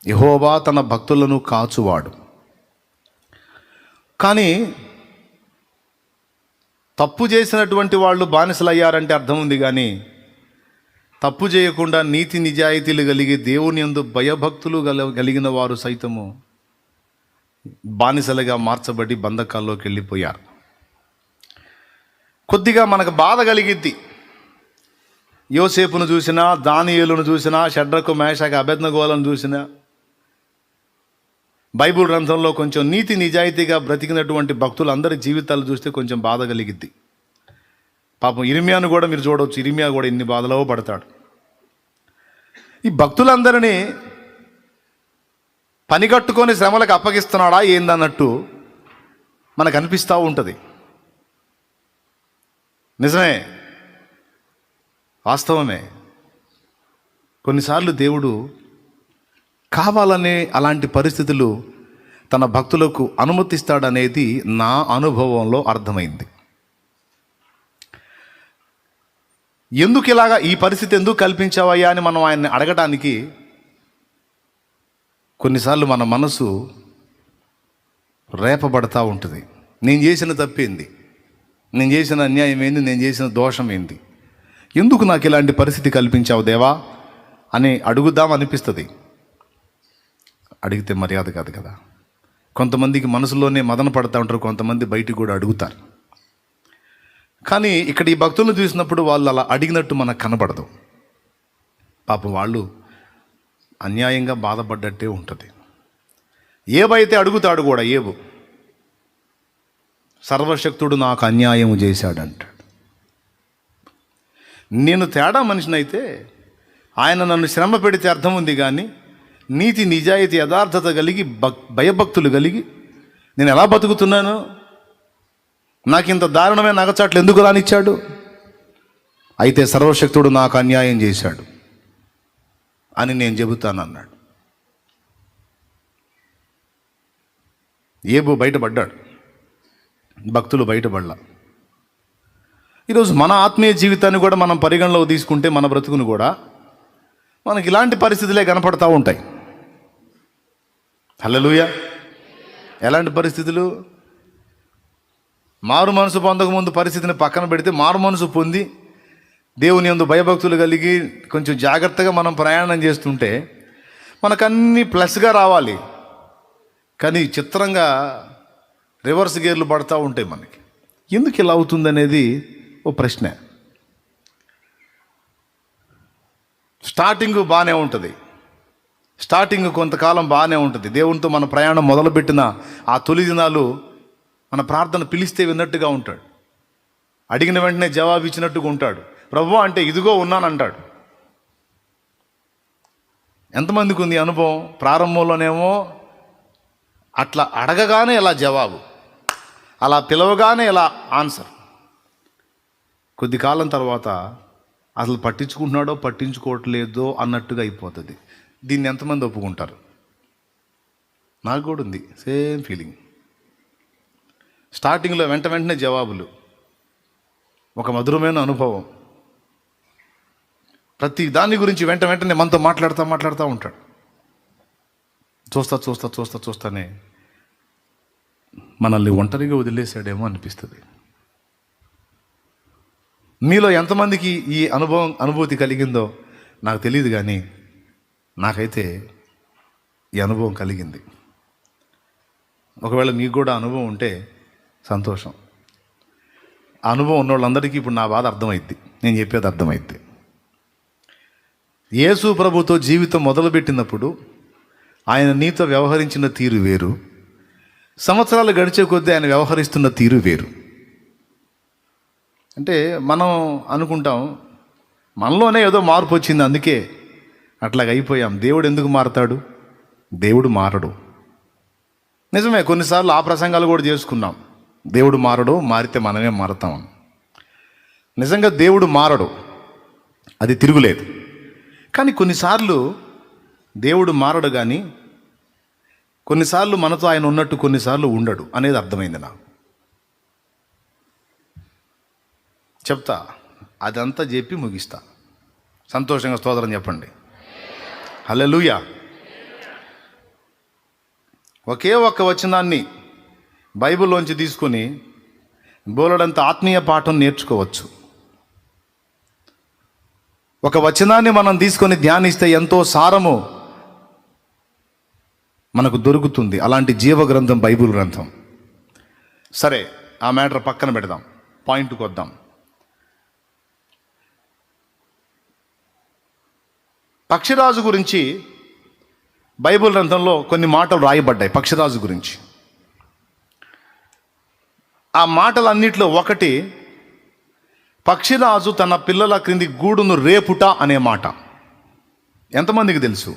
యెహోవా తన భక్తులను కాచువాడు. కానీ తప్పు చేసినటువంటి వాళ్ళు బానిసలయ్యారంటే అర్థం ఉంది, కానీ తప్పు చేయకుండా నీతి నిజాయితీలు కలిగి దేవుని యందు భయభక్తులు కలిగిన వారు సైతము బానిసలుగా మార్చబడి బంధకాల్లోకి వెళ్ళిపోయారు. కొద్దిగా మనకు బాధ కలిగిద్ది. యోసేపును చూసినా, దానియేలును చూసినా, షడ్రకు మేషకు అబేద్నెగోలను చూసినా, బైబిల్ గ్రంథంలో కొంచెం నీతి నిజాయితీగా బ్రతికినటువంటి భక్తులందరి జీవితాలు చూస్తే కొంచెం బాధ కలిగిద్ది. పాపం ఇర్మియాను కూడా మీరు చూడవచ్చు. ఇర్మియా కూడా ఇన్ని బాధలో పడతాడు. ఈ భక్తులందరినీ పని కట్టుకొని శ్రమలకు అప్పగిస్తున్నాడా ఏందన్నట్టు మనకు అనిపిస్తూ ఉంటుంది. నిజమే, వాస్తవమే. కొన్నిసార్లు దేవుడు కావాలనే అలాంటి పరిస్థితులు తన భక్తులకు అనుమతిస్తాడనేది నా అనుభవంలో అర్థమైంది. ఎందుకు ఇలాగా ఈ పరిస్థితి ఎందుకు కల్పించావయ్యా అని మనం ఆయన్ని అడగటానికి కొన్నిసార్లు మన మనసు రేపబడతా ఉంటుంది. నేను చేసిన తప్పేంది, నేను చేసిన అన్యాయం ఏంది, నేను చేసిన దోషం ఏంది, ఎందుకు నాకు ఇలాంటి పరిస్థితి కల్పించావు దేవా అని అడుగుదాం అనిపిస్తుంది. అడిగితే మర్యాద కాదు కదా. కొంతమందికి మనసులోనే మదన పడతా ఉంటారు, కొంతమంది బయటికి కూడా అడుగుతారు. కానీ ఇక్కడ ఈ భక్తులను చూసినప్పుడు వాళ్ళు అలా అడిగినట్టు మనకు కనబడదు. పాపం వాళ్ళు అన్యాయంగా బాధపడ్డట్టే ఉంటుంది. ఏబైతే అడుగుతాడు కూడా. ఏబు సర్వశక్తుడు నాకు అన్యాయం చేశాడంటాడు. నేను తేడా మనిషినైతే ఆయన నన్ను శ్రమ పెడితే అర్థం ఉంది, కానీ నీతి నిజాయితీ యథార్థత కలిగి భయభక్తులు కలిగి నేను ఎలా బతుకుతున్నాను, నాకు ఇంత దారుణమైన నగచాట్లు ఎందుకు రానిచ్చాడు, అయితే సర్వశక్తుడు నాకు అన్యాయం చేశాడు అని నేను చెబుతానన్నాడు. ఏబు బయటపడ్డాడు, భక్తులు బయటపడలా. ఈరోజు మన ఆత్మీయ జీవితాన్ని కూడా మనం పరిగణలోకి తీసుకుంటే మన బ్రతుకును కూడా మనకి ఇలాంటి పరిస్థితులే కనపడతా ఉంటాయి. హల్లెలూయా. ఎలాంటి పరిస్థితులు? మారు మనసు పొందకముందు పరిస్థితిని పక్కన పెడితే, మారు మనసు పొంది దేవుని యందు భయభక్తులు కలిగి కొంచెం జాగ్రత్తగా మనం ప్రయాణం చేస్తుంటే మనకన్నీ ప్లస్గా రావాలి. కానీ చిత్రంగా రివర్స్ గేర్లు పడతా ఉంటాయి మనకి. ఎందుకు ఇలా అవుతుందనేది ఓ ప్రశ్న. స్టార్టింగ్ బాగానే ఉంటుంది, స్టార్టింగ్ కొంతకాలం బాగానే ఉంటుంది. దేవునితో మన ప్రయాణం మొదలుపెట్టిన ఆ తొలి దినాలు మన ప్రార్థన పిలిస్తే విన్నట్టుగా ఉంటాడు, అడిగిన వెంటనే జవాబు ఇచ్చినట్టుగా ఉంటాడు. ప్రభువా అంటే ఇదిగో ఉన్నానంటాడు. ఎంతమందికి ఉంది అనుభవం? ప్రారంభంలోనేమో అట్లా అడగగానే ఇలా జవాబు, అలా పిలవగానే ఇలా ఆన్సర్. కొద్ది కాలం తర్వాత అసలు పట్టించుకుంటున్నాడో పట్టించుకోవట్లేదో అన్నట్టుగా అయిపోతుంది. దీన్ని ఎంతమంది ఒప్పుకుంటారు? నాకు కూడా ఉంది సేమ్ ఫీలింగ్. స్టార్టింగ్లో వెంటనే జవాబులు, ఒక మధురమైన అనుభవం. ప్రతి దాని గురించి వెంటనే మనతో మాట్లాడుతూ ఉంటాడు. చూస్తానే మనల్ని ఒంటరిగా వదిలేసాడేమో అనిపిస్తుంది. మీలో ఎంతమందికి ఈ అనుభూతి కలిగిందో నాకు తెలియదు, కానీ నాకైతే ఈ అనుభవం కలిగింది. ఒకవేళ మీకు కూడా అనుభవం ఉంటే సంతోషం. ఆ అనుభవం ఉన్న వాళ్ళందరికీ ఇప్పుడు నా బాధ అర్థమైద్ది, నేను చెప్పేది అర్థమైద్ది. యేసు ప్రభుతో జీవితం మొదలుపెట్టినప్పుడు ఆయన నీతో వ్యవహరించిన తీరు వేరు, సంవత్సరాలు గడిచే కొద్దీ ఆయన వ్యవహరిస్తున్న తీరు వేరు. అంటే మనం అనుకుంటాం మనలోనే ఏదో మార్పు వచ్చింది, అందుకే అట్లాగ అయిపోయాం. దేవుడు ఎందుకు మారతాడు? దేవుడు మారడు. నిజమే, కొన్నిసార్లు ఆ ప్రసంగాలు కూడా చేసుకున్నాం. దేవుడు మారడు, మారితే మనమే మారతాం. నిజంగా దేవుడు మారడు, అది తిరుగులేదు. కానీ కొన్నిసార్లు దేవుడు మారడు, కానీ కొన్నిసార్లు మనతో ఆయన ఉన్నట్టు కొన్నిసార్లు ఉండడు అనేది అర్థమైంది నాకు. చెప్తా, అదంతా చెప్పి ముగిస్తా. సంతోషంగా స్తోత్రం చెప్పండి. హల్లెలూయా. ఒకే ఒక్క వచనాన్ని బైబిల్లోంచి తీసుకొని బోలెడంత ఆత్మీయ పాఠం నేర్చుకోవచ్చు. ఒక వచనాన్ని మనం తీసుకొని ధ్యానిస్తే ఎంతో సారము మనకు దొరుకుతుంది. అలాంటి జీవ గ్రంథం బైబిల్ గ్రంథం. సరే, ఆ మ్యాటర్ పక్కన పెడదాం, పాయింట్కి వద్దాం. పక్షిరాజు గురించి బైబిల్ గ్రంథంలో కొన్ని మాటలు రాయబడ్డాయి పక్షిరాజు గురించి. ఆ మాటలన్నిట్లో ఒకటి, పక్షిరాజు తన పిల్లల క్రింది గూడును రేపుట అనే మాట. ఎంతమందికి తెలుసు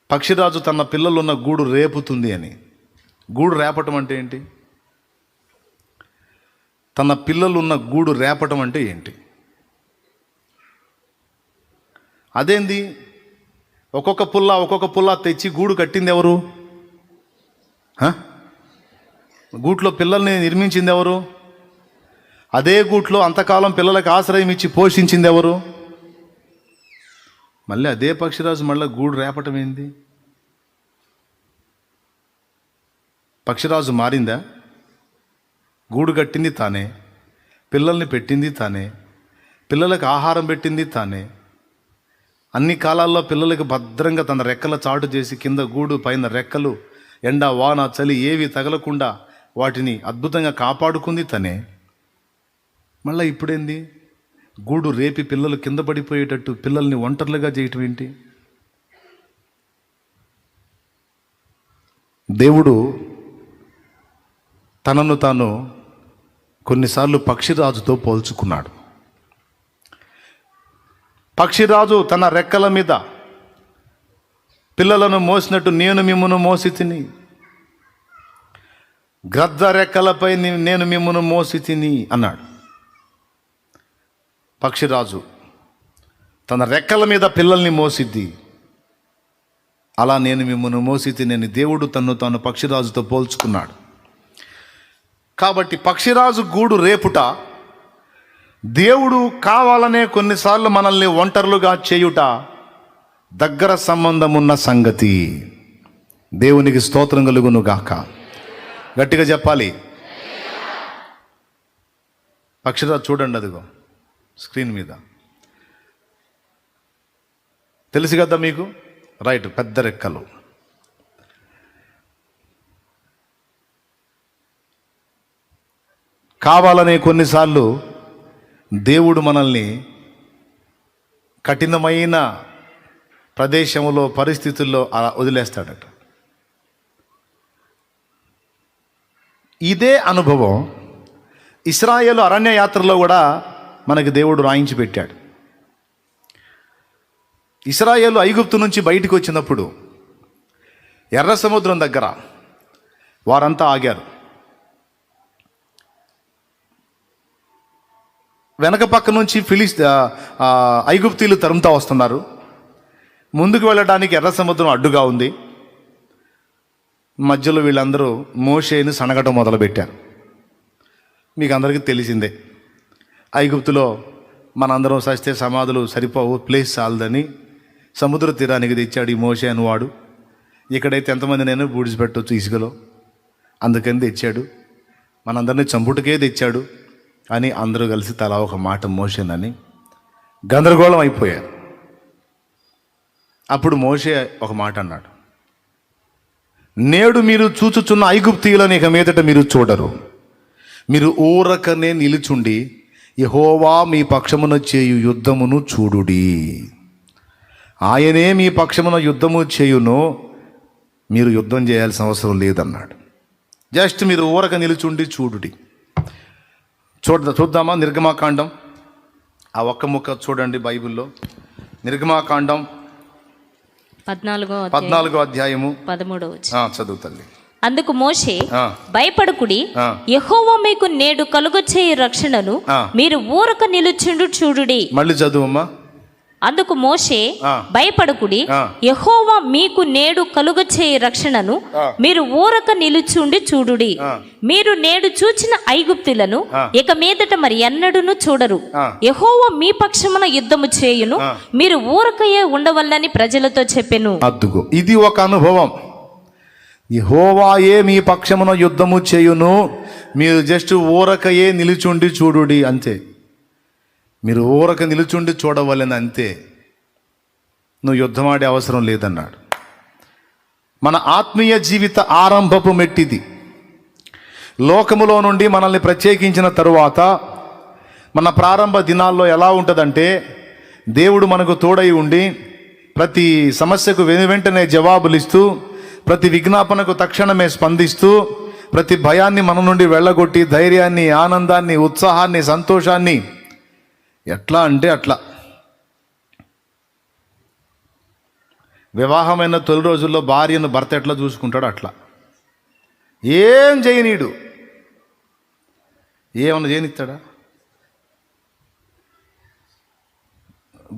పక్షిరాజు తన పిల్లలున్న గూడు రేపుతుంది అని? గూడు రేపటం అంటే ఏంటి? తన పిల్లలున్న గూడు రేపటం అంటే ఏంటి? అదేంది? ఒక్కొక్క పుల్ల తెచ్చి గూడు కట్టింది ఎవరు? గూట్లో పిల్లల్ని నిర్మించింది ఎవరు? అదే గూట్లో అంతకాలం పిల్లలకు ఆశ్రయం ఇచ్చి పోషించింది ఎవరు? మళ్ళీ అదే పక్షిరాజు మళ్ళీ గూడు రేపటం ఏంది? పక్షిరాజు మారిందా? గూడు కట్టింది తానే, పిల్లల్ని పెట్టింది తానే, పిల్లలకు ఆహారం పెట్టింది తానే, అన్ని కాలాల్లో పిల్లలకు భద్రంగా తన రెక్కల చాటు చేసి కింద గూడు పైన రెక్కలు ఎండ వాన చలి ఏవి తగలకుండా వాటిని అద్భుతంగా కాపాడుకుంది తనే. మళ్ళీ ఇప్పుడేంది? గూడు రేపి పిల్లలు కింద పడిపోయేటట్టు పిల్లల్ని ఒంటర్లుగా చేయటం ఏంటి? దేవుడు తనను తాను కొన్నిసార్లు పక్షిరాజుతో పోల్చుకున్నాడు. పక్షిరాజు తన రెక్కల మీద పిల్లలను మోసినట్టు నేను మిమ్మును మోసి తిని, గ్రద్ద రెక్కలపై నేను మిమ్మును మోసి తిని అన్నాడు. పక్షిరాజు తన రెక్కల మీద పిల్లల్ని మోసిద్ది, అలా నేను మిమ్మును మోసి తిని దేవుడు తన్ను తాను పక్షిరాజుతో పోల్చుకున్నాడు. కాబట్టి పక్షిరాజు గూడు రేపుట, దేవుడు కావాలనే కొన్నిసార్లు మనల్ని ఒంటరులుగా చేయుట దగ్గర సంబంధం ఉన్న సంగతి. దేవునికి స్తోత్రం కలుగును గాక. గట్టిగా చెప్పాలి. పక్షిరాజు చూడండి, అదిగో స్క్రీన్ మీద తెలుసు కదా మీకు, రైట్, పెద్ద రెక్కలు. కావాలనే కొన్నిసార్లు దేవుడు మనల్ని కఠినమైన ప్రదేశంలో పరిస్థితుల్లో అలా వదిలేస్తాడట. ఇదే అనుభవం ఇశ్రాయేలు అరణ్య యాత్రలో కూడా మనకి దేవుడు రాయించి పెట్టాడు. ఇశ్రాయేలు ఐగుప్తు నుంచి బయటికి వచ్చినప్పుడు ఎర్ర సముద్రం దగ్గర వారంతా ఆగారు. వెనక పక్క నుంచి ఐగుప్తీయులు తరుముతా వస్తున్నారు. ముందుకు వెళ్ళడానికి ఎర్ర సముద్రం అడ్డుగా ఉంది. మధ్యలో వీళ్ళందరూ మోషేని సనగటం మొదలుపెట్టారు. మీకు అందరికీ తెలిసిందే, ఐగుప్తులో మనందరం సస్తే సమాధులు సరిపోవు, ప్లేస్ చాలదని సముద్ర తీరానికి తెచ్చాడు ఈ మోషే అనువాడు. ఇక్కడైతే ఎంతమంది నేను బూడిచిపెట్టవచ్చు ఇసుకలో, అందుకని తెచ్చాడు. మనందరినీ చంపుటకే తెచ్చాడు అని అందరూ కలిసి తలా ఒక మాట మోషేనని గందరగోళం అయిపోయారు. అప్పుడు మోషే ఒక మాట అన్నాడు, నేడు మీరు చూచుచున్న ఐగుప్తీయులను ఇక మీదట మీరు చూడరు. మీరు ఊరకనే నిలుచుండి యెహోవా మీ పక్షమున చేయు యుద్ధమును చూడుడి. ఆయనే మీ పక్షమున యుద్ధము చేయును, మీరు యుద్ధం చేయాల్సిన అవసరం లేదన్నాడు. జస్ట్ మీరు ఊరక నిలుచుండి చూడుడి. చూద్దామా నిర్గమాకాండం, ఆ ఒక్క ముక్క చూడండి బైబిల్లో. నిర్గమాకాండం 14వ అధ్యాయము 13వ చదువు తల్లి. అందుకు మోషే, భయపడకుడి, యెహోవా మీకు నేడు కలుగచేయు రక్షణను మీరు ఊరక నిలుచుండు చూడుడి. మళ్ళీ చదువమ్మా. అందుకు మోషే, భయపడకుడి, యెహోవా మీకు నేడు కలుగచేయు రక్షణను మీరు ఊరక నిలుచుండి చూడుడి. మీరు నేడు చూచిన ఐగుప్తులను ఇక మీదట మరి ఎన్నడూను చూడరు. యెహోవా మీ పక్షమున యుద్ధము చేయును, మీరు ఊరకయే ఉండవల్లని ప్రజలతో చెప్పెను. అద్దుగో, ఇది ఒక అనుభవం. యెహోవాయే మీ పక్షమున యుద్ధము చేయును, మీరు జస్ట్ ఊరకయే నిలుచుండి చూడుడి అంతే. మీరు ఊరక నిలుచుండి చూడవలెను అంతే, నువ్వు యుద్ధమాడే అవసరం లేదన్నాడు. మన ఆత్మీయ జీవిత ఆరంభపు మెట్టిది. లోకములో నుండి మనల్ని ప్రత్యేకించిన తరువాత మన ప్రారంభ దినాల్లో ఎలా ఉంటుందంటే, దేవుడు మనకు తోడై ఉండి ప్రతి సమస్యకు వెనువెంటనే జవాబులు ఇస్తూ, ప్రతి విజ్ఞాపనకు తక్షణమే స్పందిస్తూ, ప్రతి భయాన్ని మన నుండి వెళ్ళగొట్టి ధైర్యాన్ని, ఆనందాన్ని, ఉత్సాహాన్ని, సంతోషాన్ని ఎట్లా అంటే అట్లా. వివాహమైన తొలి రోజుల్లో భార్యను భర్త ఎట్లా చూసుకుంటాడో అట్లా. ఏం చేయనీడు, ఏమన్నా చేయనిస్తాడా?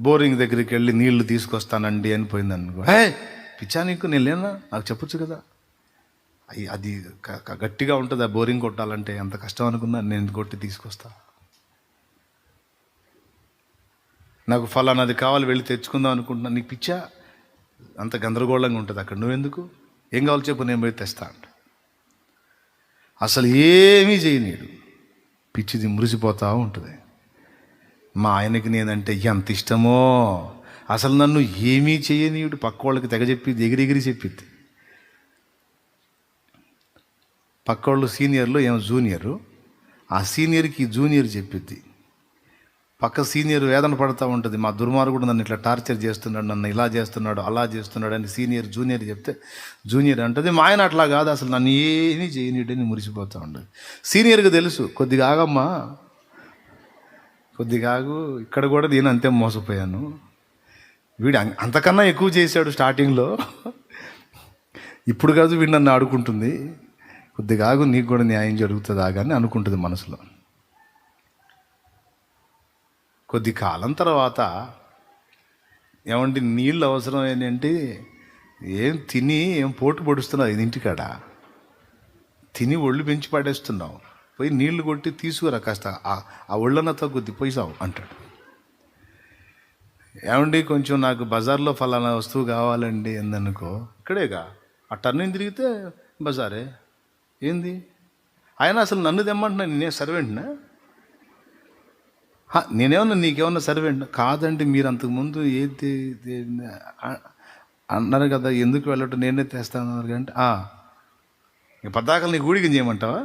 బోరింగ్ దగ్గరికి వెళ్ళి నీళ్లు తీసుకొస్తానండి అని పోయింది అనుకో, హే పిచ్చా నీకు, నేను లేనా, నాకు చెప్పొచ్చు కదా. అది గట్టిగా ఉంటుంది. ఆ బోరింగ్ కొట్టాలంటే ఎంత కష్టం అనుకున్నా, నేను కొట్టి తీసుకొస్తా. నాకు ఫలానాది కావాలి, వెళ్ళి తెచ్చుకుందాం అనుకుంటున్నా, నీకు పిచ్చా, అంత గందరగోళంగా ఉంటుంది అక్కడ. నువ్వెందుకు, ఏం కావాలి చెప్పు, నేను పోయి తెస్తా అంట. అసలు ఏమీ చేయనీడు, పిచ్చిది మురిసిపోతూ ఉంటుంది. మా ఆయనకి నేనంటే ఎంత ఇష్టమో, అసలు నన్ను ఏమీ చేయనీయుడు, పక్క వాళ్ళకి తెగ చెప్పి ఎగిరెగిరి చెప్పిద్ది. పక్క వాళ్ళు సీనియర్లు ఏమో జూనియరు, ఆ సీనియర్కి జూనియర్ చెప్పిద్ది. పక్క సీనియర్ వేదన పడుతూ ఉంటుంది, మా దుర్మార్గుడు నన్ను ఇట్లా టార్చర్ చేస్తున్నాడు, నన్ను ఇలా చేస్తున్నాడు, అలా చేస్తున్నాడు అని సీనియర్ జూనియర్ చెప్తే జూనియర్ అంటుంది, మా ఆయన అట్లా కాదు, అసలు నన్ను ఏమీ చేయనీడని మురిసిపోతూ ఉండదు. సీనియర్కి తెలుసు, కొద్దిగా ఆగమ్మా, కొద్దిగా ఆగు, ఇక్కడ కూడా నేను అంతే మోసపోయాను, వీడు అంతకన్నా ఎక్కువ చేశాడు స్టార్టింగ్లో, ఇప్పుడు కాదు వీడు నన్ను ఆడుకుంటుంది, కొద్దిగా ఆగు, నీకు కూడా న్యాయం జరుగుతుంది ఆగాని అనుకుంటుంది మనసులో. కొద్ది కాలం తర్వాత ఏమంటే నీళ్ళు అవసరం ఏంటంటే, ఏం తిని ఏం పోటు పొడుస్తున్నావు ఇది ఇంటికాడ, తిని ఒళ్ళు పెంచి పడేస్తున్నావు, పోయి నీళ్లు కొట్టి తీసుకురా కాస్త, ఆ ఒళ్ళన్నతో కొద్ది పోయిసావు అంటాడు. ఏమండి కొంచెం నాకు బజార్లో ఫలానా వస్తువు కావాలండి ఎందనుకో, ఇక్కడేగా ఆ టర్నింగ్ తిరిగితే బజారే, ఏంది ఆయన అసలు నన్ను తెమ్మంటున్నా, నేనే సర్వెంట్నా, నేనేమన్నా నీకేమన్నా సర్వెంట్ కాదండి, మీరు అంతకుముందు ఏది అన్నారు కదా, ఎందుకు వెళ్ళటం, నేనే తెస్తాను అంటే, ఇక పద్దాకలు నీ గూడికి చేయమంటావా,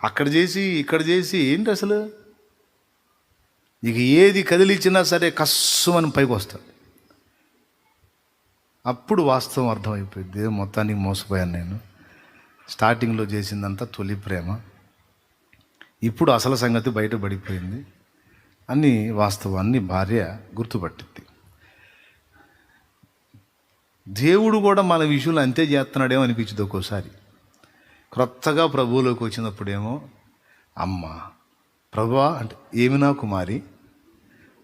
అక్కడ చేసి ఇక్కడ చేసి ఏంటి అసలు, ఇక ఏది కదిలిచ్చినా సరే కస్సు అని పైకి వస్తాడు. అప్పుడు వాస్తవం అర్థమైపోయింది, మొత్తానికి మోసపోయాను నేను, స్టార్టింగ్లో చేసిందంతా తొలి ప్రేమ, ఇప్పుడు అసలు సంగతి బయటపడిపోయింది అన్ని వాస్తవాన్ని భార్య గుర్తుపట్టింది. దేవుడు కూడా మన విషయంలో అంతే చేస్తున్నాడేమో అనిపించింది ఒక్కోసారి. క్రొత్తగా ప్రభువులోకి వచ్చినప్పుడేమో, అమ్మ ప్రభువా అంటే ఏమి నా కుమారి,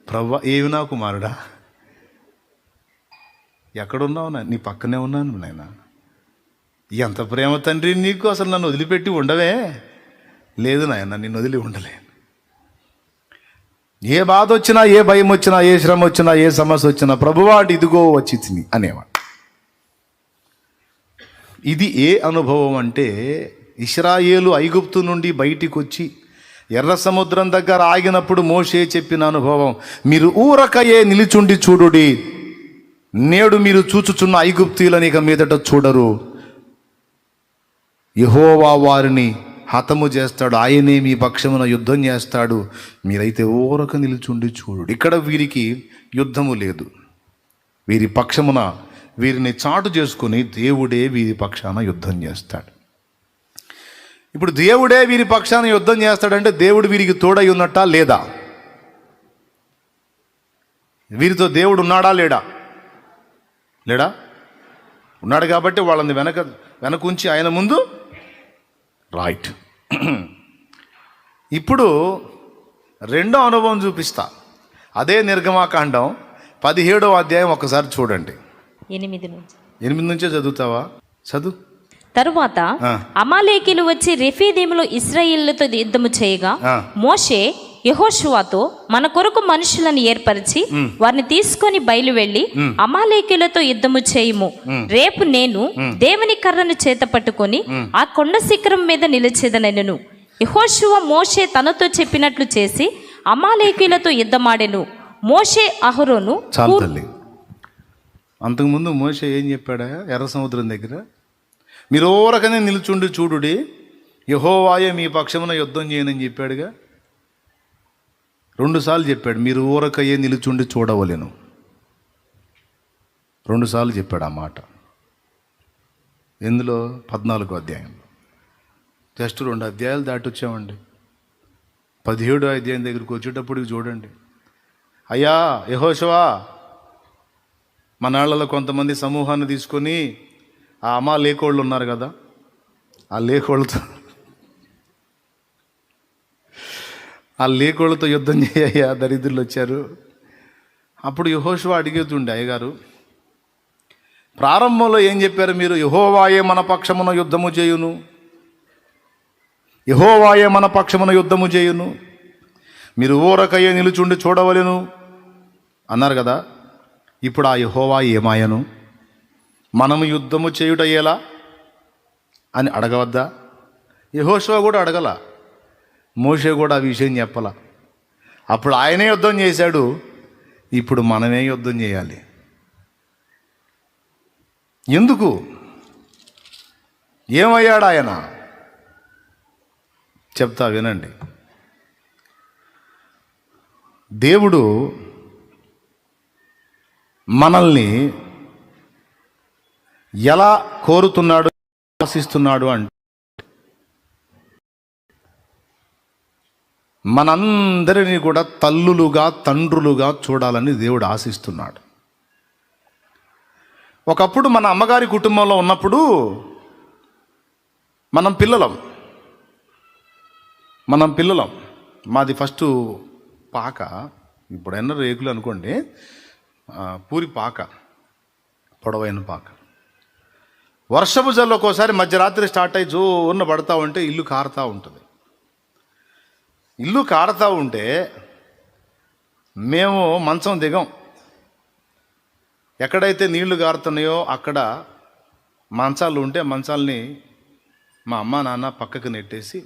ప్రభువా ఏమి నా కుమారుడా, ఎక్కడున్నావు, నీ పక్కనే ఉన్నాను నాయన, ఎంత ప్రేమ తండ్రి నీకు, అసలు నన్ను వదిలిపెట్టి ఉండవే, లేదు నాయన నిన్ను వదిలి ఉండలేను, ఏ బాధ వచ్చినా, ఏ భయం వచ్చినా, ఏ శ్రమ వచ్చినా, ఏ సమస్య వచ్చినా ప్రభువా ఇదిగో వచ్చి తిని అనేవాడు. ఇది ఏ అనుభవం అంటే, ఇశ్రాయేలు ఐగుప్తు నుండి బయటికి వచ్చి ఎర్ర సముద్రం దగ్గర ఆగినప్పుడు మోషే చెప్పిన అనుభవం. మీరు ఊరకయే నిలుచుండి చూడుడి, నేడు మీరు చూచుచున్న ఐగుప్తీయులను ఇక మీదట చూడరు, యెహోవా వారిని హతము చేస్తాడు, ఆయనే మీ పక్షమున యుద్ధం చేస్తాడు, మీరైతే ఊరక నిలుచుండి చూడు. ఇక్కడ వీరికి యుద్ధము లేదు, వీరి పక్షమున వీరిని చాటు చేసుకుని దేవుడే వీరి పక్షాన యుద్ధం చేస్తాడు. ఇప్పుడు దేవుడే వీరి పక్షాన యుద్ధం చేస్తాడంటే దేవుడు వీరికి తోడై ఉన్నట్టా లేదా, వీరితో దేవుడు ఉన్నాడా లేడా, లేడా, ఉన్నాడు కాబట్టి వాళ్ళని వెనకుంచి ఆయన ముందు రైట్. ఇప్పుడు రెండో అనుభవం చూపిస్తా, అదే నిర్గమాకాండం 17వ అధ్యాయం ఒకసారి చూడండి. 8 నుంచే చదువుతావా, చదువు. తరువాత అమాలేకీలు వచ్చి రెఫీదీములో ఇశ్రాయేలుతో యుద్ధము చేయగా మోషే యెహోషువతో, మన కొరకు మనుషులను ఏర్పరిచి వారిని తీసుకొని బయలు వెళ్ళి అమాలేకీయులతో యుద్ధము చేయుము. రేపు నేను దేవుని కర్రను చేత పట్టుకొని ఆ కొండ శిఖరం మీద నిలిచేదనెను. యెహోషువ మోషే తనతో చెప్పినట్లు చేసి అమాలేకీయులతో యుద్ధమాడెను. మోషే అహరోను చాలు తల్లి. అంతకుముందు మోషే ఏం చెప్పాడా? ఎర్ర సముద్రం దగ్గర మీరు ఓరకనే నిలుచుండి చూడుడి, యెహోవాయే మీ పక్షమున యుద్ధం చేయనని చెప్పాడుగా. 2 సార్లు చెప్పాడు, మీరు ఊరకయ్యే నిలుచుండి చూడవలెను. 2 సార్లు చెప్పాడు ఆ మాట. ఎందులో? 14వ అధ్యాయంలో. జస్ట్ 2 అధ్యాయాలు దాటి వచ్చామండి. 17వ అధ్యాయం దగ్గరికి వచ్చేటప్పటికి చూడండి, అయ్యా యెహోషువా, మనాళ్ళలో కొంతమంది సమూహాన్ని తీసుకొని ఆ అమాలేకోళ్ళు ఉన్నారు కదా, ఆ లేకోళ్ళతో యుద్ధం చేయయ్యా, దరిద్రులు వచ్చారు. అప్పుడు యెహోషువ అడిగేతుండే, అయ్యగారు ప్రారంభంలో ఏం చెప్పారు మీరు? యెహోవాయే మన పక్షమున యుద్ధము చేయును, యెహోవాయే మన పక్షమున యుద్ధము చేయును, మీరు ఊరకయ్యే నిలుచుండి చూడవలెను అన్నారు కదా. ఇప్పుడు ఆ యెహోవా ఏమాయను? మనము యుద్ధము చేయుట ఎలా అని అడగవద్దా? యెహోషువ కూడా అడగల, మోషే కూడా ఆ విషయం చెప్పాల. అప్పుడు ఆయనే యుద్ధం చేశాడు, ఇప్పుడు మనమే యుద్ధం చేయాలి. ఎందుకు? ఏమయ్యాడు ఆయన? చెప్తా వినండి. దేవుడు మనల్ని ఎలా కోరుతున్నాడు, ఆశిస్తున్నాడు అంటే, మనందరినీ కూడా తల్లులుగా తండ్రులుగా చూడాలని దేవుడు ఆశిస్తున్నాడు. ఒకప్పుడు మన అమ్మగారి కుటుంబంలో ఉన్నప్పుడు మనం పిల్లలం. మాది ఫస్ట్ పాక, ఇప్పుడైనా రేకులు అనుకోండి, పూరి పాక, పొడవైన పాక. వర్షపు జల్లు ఒక్కోసారి మధ్యరాత్రి స్టార్ట్ అయ్యి జోరున పడతా ఉంటే ఇల్లు కారుతూ ఉంటుంది. ఇల్లు కారుతూ ఉంటే మేము మంచం దిగం. ఎక్కడైతే నీళ్లు కారుతున్నాయో అక్కడ మంచాలు ఉంటే మంచాలని మా అమ్మ నాన్న పక్కకు నెట్టేసి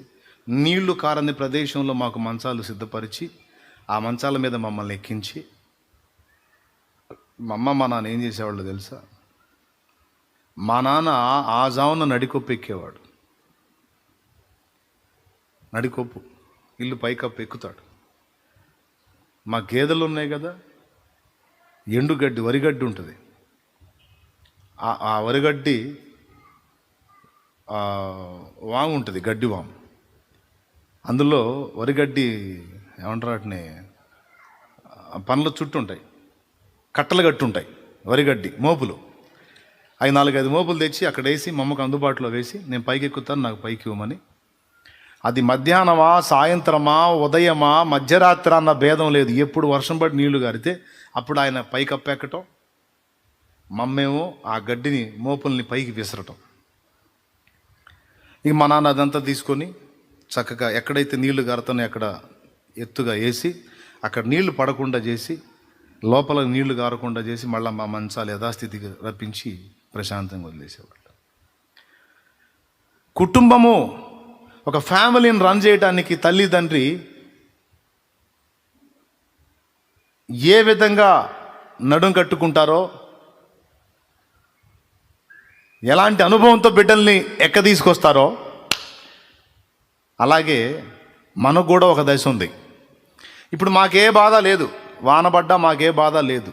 నీళ్లు కారని ప్రదేశంలో మాకు మంచాలు సిద్ధపరిచి ఆ మంచాల మీద మమ్మల్ని ఎక్కించి, మా అమ్మ మా నాన్న ఏం చేసేవాళ్ళు తెలుసా? మా నాన్న ఆ జామున నడికొప్పు ఎక్కేవాడు. నడికొప్పు, ఇల్లు పైకప్పు ఎక్కుతాడు. మా గేదెలు ఉన్నాయి కదా, ఎండుగడ్డి, వరిగడ్డి ఉంటుంది. ఆ వరిగడ్డి వాము ఉంటుంది, గడ్డి వాము. అందులో వరిగడ్డి ఏమంటారు వాటిని, పనుల చుట్టూ ఉంటాయి, కట్టలు కట్టి ఉంటాయి వరిగడ్డి మోపులు. 4-5 మోపులు తెచ్చి అక్కడ వేసి మా అమ్మకు అందుబాటులో వేసి, నేను పైకి ఎక్కుతాను, నాకు పైకి ఇవ్వమని. అది మధ్యాహ్నమా, సాయంత్రమా, ఉదయమా, మధ్యరాత్రి అన్న భేదం లేదు. ఎప్పుడు వర్షం పడి నీళ్లు గారితే అప్పుడు ఆయన పైకి అప్పెక్కటం, మమ్మేమో ఆ గడ్డిని, మోపుల్ని పైకి విసరటం. ఇక మా నాన్న అదంతా తీసుకొని చక్కగా ఎక్కడైతే నీళ్లు గారుతున్నాయో అక్కడ ఎత్తుగా వేసి, అక్కడ నీళ్లు పడకుండా చేసి, లోపల నీళ్లు గారకుండా చేసి, మళ్ళీ మా మంచాలు యథాస్థితికి రప్పించి ప్రశాంతంగా వదిలేసేవాళ్ళు. కుటుంబము, ఒక ఫ్యామిలీని రన్ చేయడానికి తల్లిదండ్రి ఏ విధంగా నడుం కట్టుకుంటారో, ఎలాంటి అనుభవంతో బిడ్డల్ని తీసుకొస్తారో, అలాగే మనకు కూడా ఒక దశ ఉంది. ఇప్పుడు మాకే బాధ లేదు, వానబడ్డా మాకే బాధ లేదు,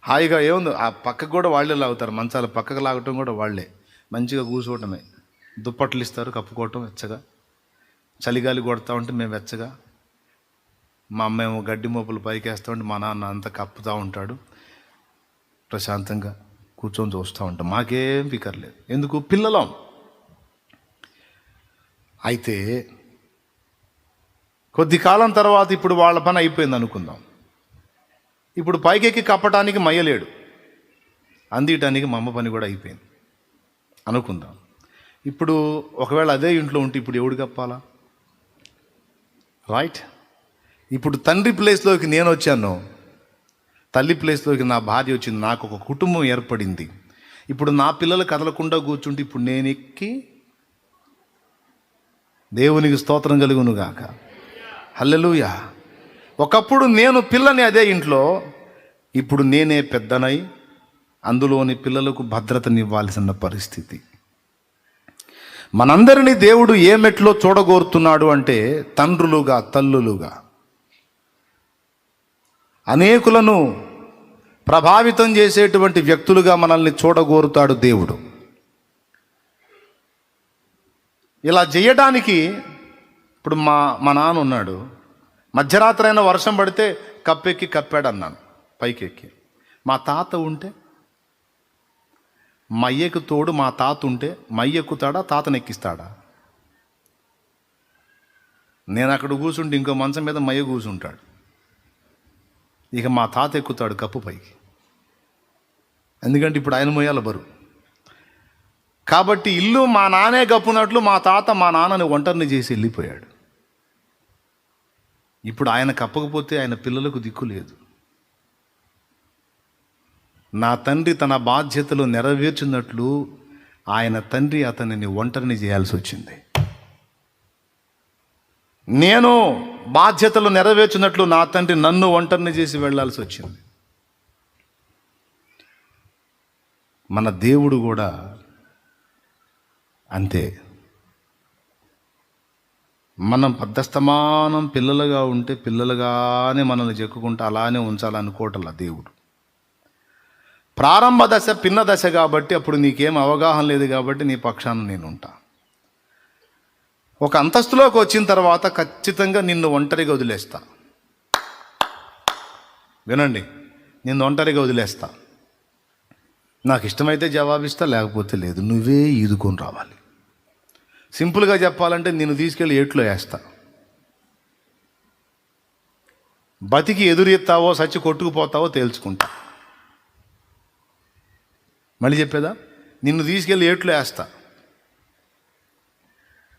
హాయిగా ఏముంది. ఆ పక్కకు కూడా వాళ్ళే లాగుతారు, మంచాల పక్కకు లాగటం కూడా వాళ్ళే. మంచిగా కూర్చోవటమే, దుప్పట్లు ఇస్తారు, కప్పుకోవటం వెచ్చగా. చలిగాలి కొడతా ఉంటే మేము వెచ్చగా, మా అమ్మ ఏమో గడ్డి మోపులు పైకేస్తూ ఉంటే మా నాన్న అంతా కప్పుతూ ఉంటాడు. ప్రశాంతంగా కూర్చొని చూస్తూ ఉంటాం, మాకేం ఫికర్లేదు. ఎందుకు? పిల్లలం. అయితే కొద్ది కాలం తర్వాత ఇప్పుడు వాళ్ళ పని అయిపోయింది అనుకుందాం. ఇప్పుడు పైకెక్కి కప్పటానికి మయ్యలేడు, అందియటానికి మా అమ్మ పని కూడా అయిపోయింది అనుకుందాం. ఇప్పుడు ఒకవేళ అదే ఇంట్లో ఉంటే ఇప్పుడు ఎవడు కప్పాలా? రైట్? ఇప్పుడు తండ్రి ప్లేస్లోకి నేను వచ్చాను, తల్లి ప్లేస్లోకి నా భార్య వచ్చింది, నాకు ఒక కుటుంబం ఏర్పడింది. ఇప్పుడు నా పిల్లలు కదలకుండా కూర్చుంటే ఇప్పుడు నేను ఎక్కి, దేవునికి స్తోత్రం కలుగును గాక, హల్లెలూయా. ఒకప్పుడు నేను పిల్లని అదే ఇంట్లో, ఇప్పుడు నేనే పెద్దనై అందులోని పిల్లలకు భద్రతనివ్వాల్సిన పరిస్థితి. మనందరినీ దేవుడు ఏ మెట్లో చూడగోరుతున్నాడు అంటే తండ్రులుగా, తల్లులుగా. అనేకులను ప్రభావితం చేసేటువంటి వ్యక్తులుగా మనల్ని చూడగోరుతాడు దేవుడు. ఇలా చేయడానికి ఇప్పుడు మా నాన్న ఉన్నాడు, మధ్యరాత్రి అయినా వర్షం పడితే కప్పెక్కి కప్పాడు అన్నాను పైకెక్కి. మా తాత ఉంటే, మయ్యకు తోడు మా తాత ఉంటే మయ్యెక్కుతాడా, తాతను ఎక్కిస్తాడా? నేను అక్కడ కూర్చుంటే ఇంకో మంచం మీద మయ్య కూర్చుంటాడు, ఇక మా తాత ఎక్కుతాడు కప్పు పైకి, ఎందుకంటే ఇప్పుడు ఆయన మొయ్యాల బరువు. కాబట్టి ఇల్లు మా నాన్నే కప్పునట్లు మా తాత మా నాన్నని ఒంటరిని చేసి వెళ్ళిపోయాడు. ఇప్పుడు ఆయన కప్పకపోతే ఆయన పిల్లలకు దిక్కు లేదు. నా తండ్రి తన బాధ్యతలు నెరవేర్చినట్లు ఆయన తండ్రి అతనిని ఒంటరిని చేయాల్సి వచ్చింది. నేను బాధ్యతలు నెరవేర్చినట్లు నా తండ్రి నన్ను ఒంటరిని చేసి వెళ్ళాల్సి వచ్చింది. మన దేవుడు కూడా అంతే. మనం పద్దస్తమానం పిల్లలుగా ఉంటే పిల్లలుగానే మనల్ని చెక్కుకుంటూ అలానే ఉంచాలనుకోవటంలా దేవుడు. ప్రారంభ దశ పిన్న దశ కాబట్టి అప్పుడు నీకేం అవగాహన లేదు కాబట్టి నీ పక్షాన నేను ఉంటా. ఒక అంతస్తులోకి వచ్చిన తర్వాత ఖచ్చితంగా నిన్ను ఒంటరిగా వదిలేస్తా. వినండి, నిన్ను ఒంటరిగా వదిలేస్తా. నాకు ఇష్టమైతే జవాబిస్తా, లేకపోతే లేదు. నువ్వే ఈదుకొని రావాలి. సింపుల్గా చెప్పాలంటే నిన్ను తీసుకెళ్ళి ఏట్లో వేస్తా. బతికి ఎదురెత్తావో సచ్చి కొట్టుకుపోతావో తేల్చుకుంటా. మళ్ళీ చెప్పేదా, నిన్ను తీసుకెళ్ళి ఏట్లో వేస్తా.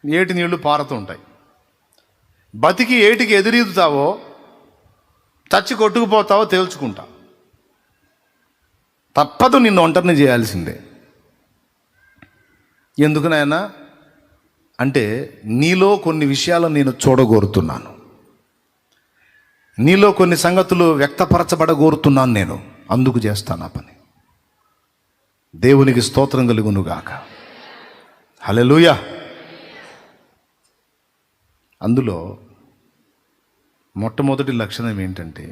ఏటి నీళ్లు పారుతూ ఉంటాయి. బతికి ఏటికి ఎదురీదుతావో చచ్చి కొట్టుకుపోతావో తేల్చుకుంటా. తప్పదు, నిన్ను ఒంటరిని చేయాల్సిందే. ఎందుకు నాయనా అంటే నీలో కొన్ని విషయాలను నేను చూడగోరుతున్నాను, నీలో కొన్ని సంగతులు వ్యక్తపరచబడగోరుతున్నాను నేను, అందుకు చేస్తాను ఆ పని. దేవునికి స్తోత్రం కలుగునుగాక, హల్లెలూయా. అందులో మొట్టమొదటి లక్షణం ఏంటంటే,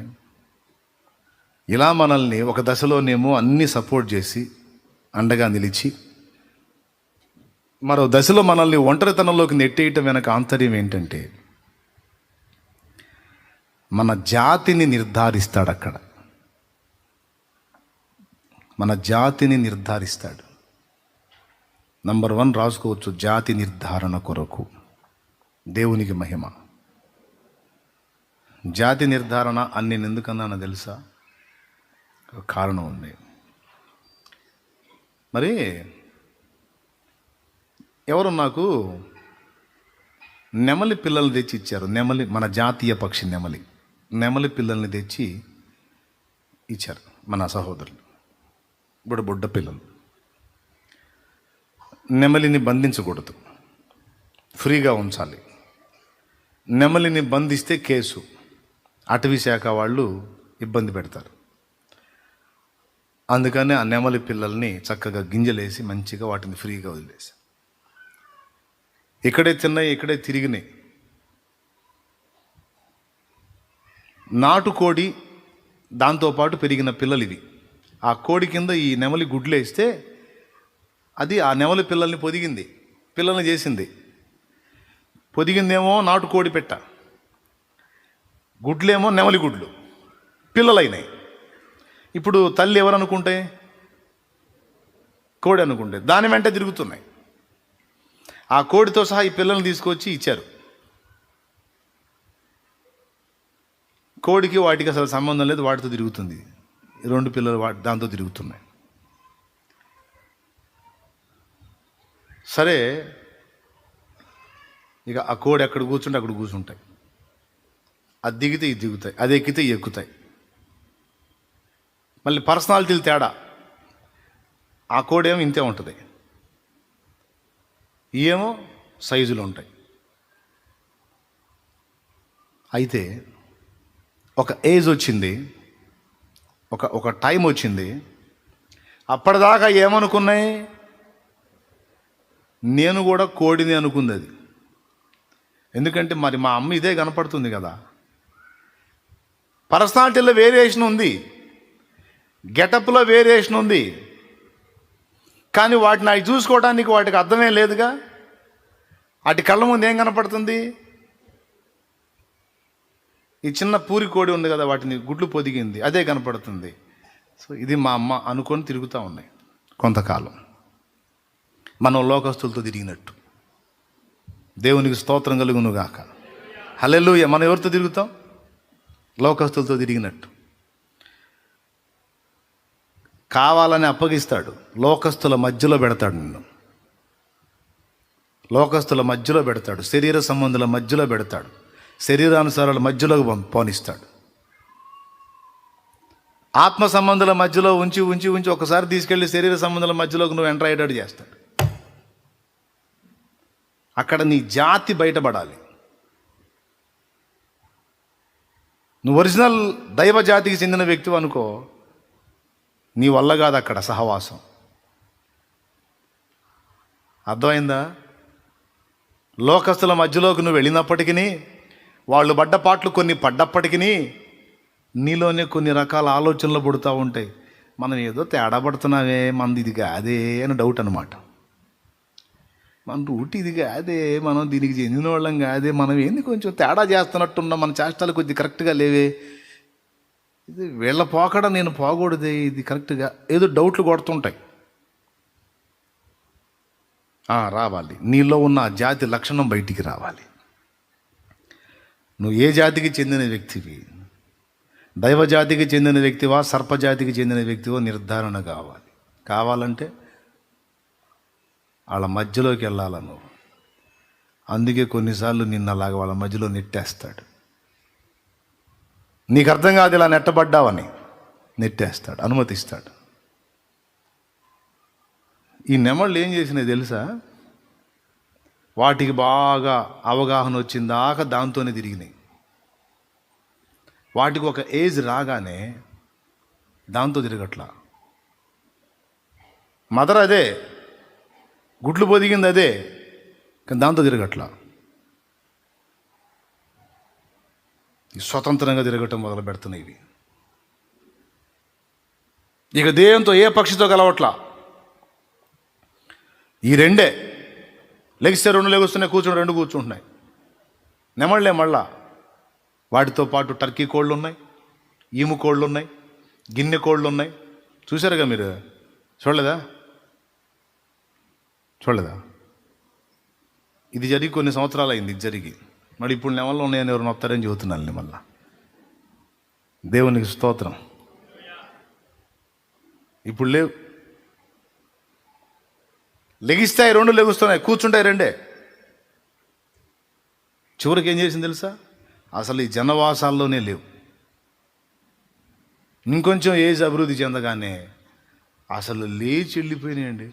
ఇలా మనల్ని ఒక దశలోనేమో అన్నీ సపోర్ట్ చేసి అండగా నిలిచి, మరో దశలో మనల్ని ఒంటరితనంలోకి నెట్టేయటం వెనక ఆంతర్యం ఏంటంటే, మన జాతిని నిర్ధారిస్తాడు. అక్కడ మన జాతిని నిర్ధారిస్తాడు. నంబర్ 1 రాసుకోవచ్చు, జాతి నిర్ధారణ కొరకు. దేవునికి మహిమ. జాతి నిర్ధారణ అని నేను ఎందుకన్నానో తెలుసా? ఒక కారణం ఉంది. మరి ఎవరు నాకు నెమలి పిల్లల్ని తెచ్చి ఇచ్చారు. నెమలి, మన జాతీయ పక్షి నెమలి పిల్లల్ని తెచ్చి ఇచ్చారు మన సహోదరులు, బుడ్డ పిల్లలు. నెమలిని బంధించకూడదు, ఫ్రీగా ఉంచాలి. నెమలిని బంధిస్తే కేసు, అటవీ శాఖ వాళ్ళు ఇబ్బంది పెడతారు. అందుకని ఆ నెమలి పిల్లల్ని చక్కగా గింజలేసి మంచిగా వాటిని ఫ్రీగా వదిలేసి, ఇక్కడే తిన్నాయి, ఇక్కడే తిరిగినాయి. నాటుకోడి దాంతోపాటు పెరిగిన పిల్లలు ఇవి. ఆ కోడి కింద ఈ నెమలి గుడ్లేస్తే అది ఆ నెమలి పిల్లల్ని పొదిగింది, పిల్లల్ని చేసింది. పొదిగిందేమో నాటుకోడి పెట్ట, గుడ్లేమో నెమలి గుడ్లు, పిల్లలైనాయి. ఇప్పుడు తల్లి ఎవరనుకుంటే? కోడి అనుకుంటే దాని వెంట తిరుగుతున్నాయి. ఆ కోడితో సహా ఈ పిల్లల్ని తీసుకొచ్చి ఇచ్చారు. కోడికి వాటికి అసలు సంబంధం లేదు, వాటితో తిరుగుతుంది. 2 పిల్లలు దాంతో తిరుగుతున్నాయి. సరే, ఇక ఆ కోడి ఎక్కడ కూర్చుంటే అక్కడ కూర్చుంటాయి. అది దిగితే ఇది దిగుతాయి, అది ఎక్కితే ఇవి ఎక్కుతాయి. మళ్ళీ పర్సనాలిటీలు తేడా. ఆ కోడేమో ఇంతే ఉంటుంది, ఏమో సైజులు ఉంటాయి. అయితే ఒక ఏజ్ వచ్చింది, ఒక టైం వచ్చింది. అప్పటిదాకా ఏమనుకున్నాయి? నేను కూడా కోడిని అనుకుంది అది. ఎందుకంటే మరి మా అమ్మ ఇదే కనపడుతుంది కదా. పర్సనాలిటీలో వేరియేషన్ ఉంది, గెటప్లో వేరియేషన్ ఉంది, కానీ వాటిని అవి చూసుకోవడానికి వాటికి అర్థమే లేదుగా. వాటి కళ్ళ ముందు ఏం కనపడుతుంది? ఈ చిన్న పూరి కోడి ఉంది కదా, వాటిని గుడ్లు పొదిగింది, అదే కనపడుతుంది. సో ఇది మా అమ్మ అనుకొని తిరుగుతూ ఉన్నాయి కొంతకాలం. మనం లోకస్తులతో తిరిగినట్టు. దేవునికి స్తోత్రం కలుగును గాక. హల్లెలూయా. మనం ఎవరితో తిరుగుతాం? లోకస్తులతో తిరిగినట్టు. కావాలని అప్పగిస్తాడు, లోకస్తుల మధ్యలో పెడతాడు నిన్ను. లోకస్తుల మధ్యలో పెడతాడు, శరీర సంబంధుల మధ్యలో పెడతాడు, శరీరానుసారాల మధ్యలో పోనిస్తాడు. ఆత్మ సంబంధుల మధ్యలో ఉంచి ఉంచి ఉంచి ఒకసారి తీసుకెళ్ళి శరీర సంబంధాల మధ్యలోకి నువ్వు ఎంటర్ అయ్యేటట్టు చేస్తాడు. అక్కడ నీ జాతి బయటపడాలి. నువ్వు ఒరిజినల్ దైవ జాతికి చెందిన వ్యక్తివి అనుకో, నీ వల్ల కాదు అక్కడ సహవాసం. అర్థమైందా? లోకస్తుల మధ్యలోకి నువ్వు వెళ్ళినప్పటికీ, వాళ్ళు పడ్డ పాటలు కొన్ని పడ్డప్పటికీ నీలోనే కొన్ని రకాల ఆలోచనలు పుడుతూ ఉంటాయి. మనం ఏదో తేడా పడుతున్నామే, మనది ఇది కాదే అని డౌట్ అనమాట. మన రూట్ ఇది కాదే, మనం దీనికి చెందిన వాళ్ళం కాదే, మనం ఏంది కొంచెం తేడా చేస్తున్నట్టున్నాం, మన చేష్టాలు కొద్ది కరెక్ట్గా లేవే, ఇది వీళ్ళ పోకడ నేను పోకూడదే, ఇది కరెక్ట్గా ఏదో డౌట్లు కొడుతుంటాయి. రావాలి, నీలో ఉన్న ఆ జాతి లక్షణం బయటికి రావాలి. నువ్వు ఏ జాతికి చెందిన వ్యక్తివి? దైవ జాతికి చెందిన వ్యక్తివా, సర్పజాతికి చెందిన వ్యక్తివో నిర్ధారణ కావాలి. కావాలంటే వాళ్ళ మధ్యలోకి వెళ్ళాల నువ్వు. అందుకే కొన్నిసార్లు నిన్ను అలాగ వాళ్ళ మధ్యలో నెట్టేస్తాడు. నీకు అర్థం కాదు ఇలా నెట్టబడ్డావని, నెట్టేస్తాడు, అనుమతిస్తాడు. ఈ నెమళ్ళు ఏం చేసినాయి తెలుసా? వాటికి బాగా అవగాహన వచ్చిందాక దాంతోనే తిరిగినాయి. వాటికి ఒక ఏజ్ రాగానే దాంతో తిరగట్లా. మదర్ అదే, గుడ్లు పొదిగింది అదే, కానీ దాంతో తిరగట్లా. స్వతంత్రంగా తిరగటం మొదలు పెడుతున్నాయి ఇవి. ఇక దేంతో ఏ పక్షితో కలవట్లా. ఈ రెండే, లెగిస్తే రెండు లెగుస్తున్నాయి, కూర్చుని రెండు కూర్చుంటున్నాయి. నెమళ్ళే మళ్ళా. వాటితో పాటు టర్కీ కోళ్ళు ఉన్నాయి, ఈము కోళ్ళు ఉన్నాయి, గిన్నె కోళ్ళు ఉన్నాయి. చూసారుగా మీరు? చూడలేదా? ఇది జరిగి కొన్ని సంవత్సరాలు అయింది. ఇది జరిగి మరి ఇప్పుడు నెమళ్ళు ఉన్నాయని ఎవరు నొప్తారని చెబుతున్నాను మళ్ళా. దేవునికి స్తోత్రం. ఇప్పుడు లేవు. లెగిస్తాయి రెండు, లెగుస్తున్నాయి, కూర్చుంటాయి రెండే. చివరికి ఏం చేసింది తెలుసా? అసలు ఈ జనవాసాల్లోనే లేవు. ఇంకొంచెం ఏజ్ అభివృద్ధి చెందగానే అసలు లేచి వెళ్ళిపోయినాయండి.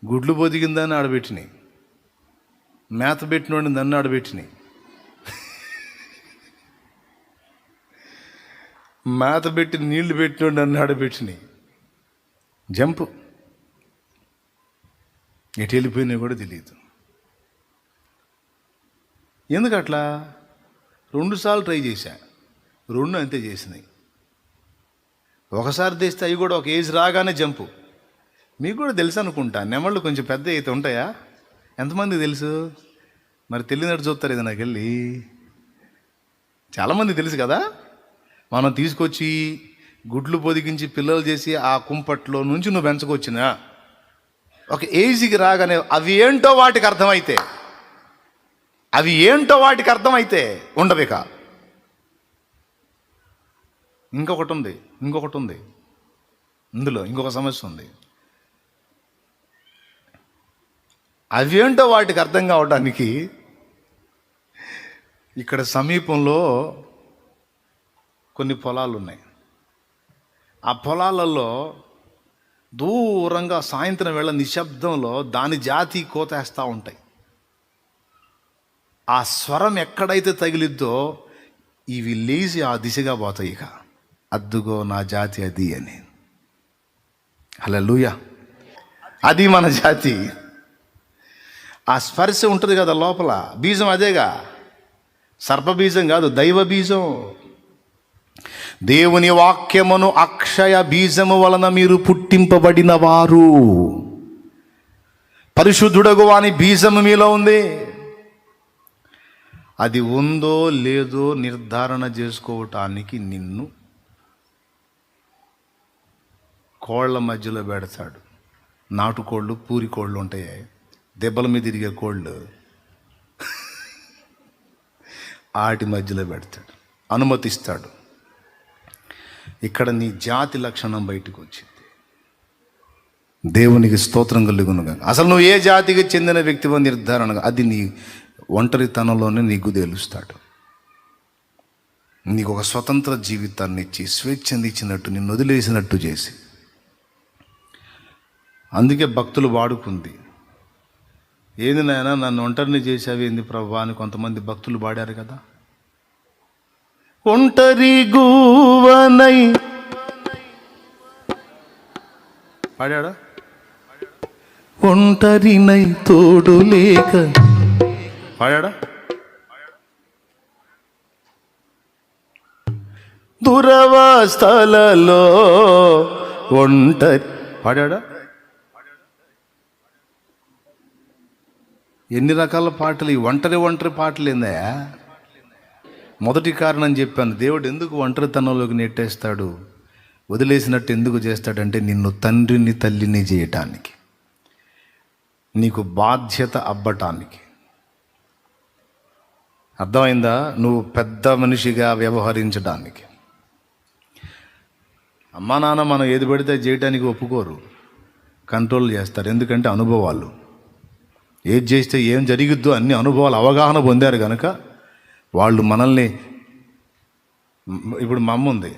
గుడ్లు పొదిగిందని ఆడబెట్టినాయి, మేత పెట్టినోడిని దాన్ని ఆడబెట్టినాయి, మేత పెట్టి నీళ్లు పెట్టినోడిని నన్ను ఆడబెట్టినాయి. జంపు ఎటు వెళ్ళిపోయినాయి కూడా తెలియదు. ఎందుకు అట్లా? 2 సార్లు ట్రై చేశా, 2 అంతే చేసినాయి. ఒకసారి తెస్తే అవి కూడా ఒక ఏజ్ రాగానే జంపు. మీకు కూడా తెలుసు అనుకుంటా, నెమళ్ళు కొంచెం పెద్ద అయితే ఉంటాయా? ఎంతమంది తెలుసు? మరి తెలియనట్టు చూస్తారు ఇది. నాకు వెళ్ళి చాలామంది తెలుసు కదా. మనం తీసుకొచ్చి గుడ్లు పొదిగించి పిల్లలు చేసి ఆ కుంపట్లో నుంచి నువ్వు పెంచుకొచ్చినా ఒక ఏజ్కి రాగానే అవి ఏంటో వాటికి అర్థమైతే ఉండవిక. ఇంకొకటి ఉంది ఇందులో, ఇంకొక సమస్య ఉంది. అవేంటో వాటికి అర్థం కావడానికి ఇక్కడ సమీపంలో కొన్ని పొలాలు ఉన్నాయి. ఆ పొలాలలో దూరంగా సాయంత్రం వేళ నిశ్శబ్దంలో దాని జాతి కోతేస్తూ ఉంటాయి. ఆ స్వరం ఎక్కడైతే తగిలిద్దో ఇవి లేచి ఆ దిశగా పోతాయి. ఇక అద్దుగో నా జాతి అది అని. హల్లెలూయా. అది మన జాతి. ఆ స్పర్శ ఉంటుంది కదా లోపల. బీజం అదేగా, సర్పబీజం కాదు, దైవ బీజం. దేవుని వాక్యమును అక్షయ బీజము వలన మీరు పుట్టింపబడిన వారు. పరిశుద్ధుడగు వాని బీజము మీలో ఉంది. అది ఉందో లేదో నిర్ధారణ చేసుకోవటానికి నిన్ను కోళ్ల మధ్యలో పెడతాడు. నాటుకోళ్ళు, పూరి కోళ్ళు ఉంటాయి, దెబ్బల మీద తిరిగే కోళ్ళు, ఆటి మధ్యలో పెడతాడు, అనుమతిస్తాడు. ఇక్కడ నీ జాతి లక్షణం బయటకు వచ్చింది. దేవునికి స్తోత్రం కలుగునుగా. అసలు నువ్వు ఏ జాతికి చెందిన వ్యక్తివో నిర్ధారణగా అది నీ ఒంటరితనంలోనే నీకు తెలుస్తాడు. నీకు ఒక స్వతంత్ర జీవితాన్ని ఇచ్చి స్వేచ్ఛని ఇచ్చినట్టు, నిన్ను వదిలేసినట్టు చేసి. అందుకే భక్తులు వాడుకుంది, ఏంది నాయనా నన్ను ఒంటరిని చేసావి ఏంది ప్రభా అని కొంతమంది భక్తులు పాడారు కదా. ఒంటరి గూవనై పాడాడా? ఒంటరినై తోడు లేక పాడాడా? దురవస్థలలో ఒంటరి పాడాడా? ఎన్ని రకాల పాటలు ఈ ఒంటరి పాటలు ఏందయ్యా? మొదటి కారణం చెప్పాను, దేవుడు ఎందుకు ఒంటరితనంలోకి నెట్టేస్తాడు, వదిలేసినట్టు ఎందుకు చేస్తాడంటే నిన్ను తండ్రిని తల్లిని చేయటానికి, నీకు బాధ్యత అవ్వటానికి. అర్థమైందా? నువ్వు పెద్ద మనిషిగా వ్యవహరించడానికి. అమ్మా నాన్న మనం ఏది పడితే చేయటానికి ఒప్పుకోరు, కంట్రోల్ చేస్తారు. ఎందుకంటే అనుభవాలు, ఏది చేస్తే ఏం జరిగిద్దో అన్ని అనుభవాలు, అవగాహన పొందారు కనుక వాళ్ళు మనల్ని. ఇప్పుడు మా అమ్మ ఉంది,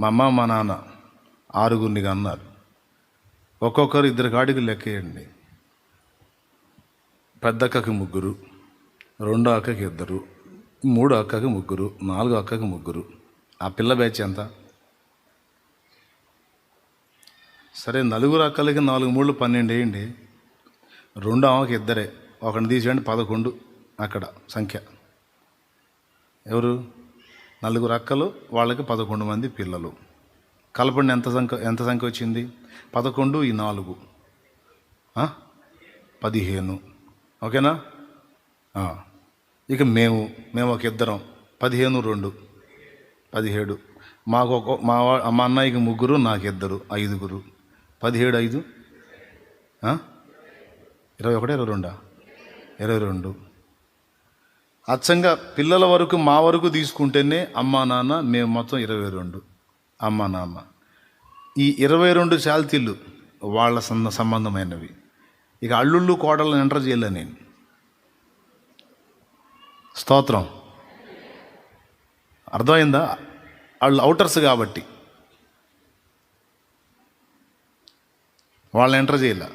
మా అమ్మ మా నాన్న 6గురిని అన్నారు. ఒక్కొక్కరు 2 కాడికి లెక్కేయండి. పెద్ద అక్కకి 3, రెండో అక్కకి 2, మూడో అక్కకి 3, నాలుగో అక్కకి 3. ఆ పిల్ల బ్యాచ్ ఎంత? సరే 4 అక్కలకి 4 3 12 వేయండి. రెండో ఆమెకి 2, ఒకరిని తీసేయండి 11 అక్కడ సంఖ్య. ఎవరు? 4 అక్కలు, వాళ్ళకి 11 మంది పిల్లలు. కలపండి ఎంత సంఖ్య వచ్చింది? 11 ఈ 4 15. ఓకేనా? ఇక మేము ఒక 2, 15 2 17. మాకు మా అన్నయ్యకి 3, నాకు 2, 5. 17 5 21 22. అచ్చంగా పిల్లల వరకు మా వరకు తీసుకుంటేనే అమ్మా నాన్న మేము మొత్తం 22. అమ్మా నాన్న ఈ 22 శాల్తీలు వాళ్ళ సంబంధమైనవి. ఇక అల్లుళ్ళు కోడళ్ళని ఎంటర్ చేయలే నేను. స్తోత్రం. అర్థమైందా? వాళ్ళు అవుటర్స్ కాబట్టి వాళ్ళని ఎంటర్ చేయలే.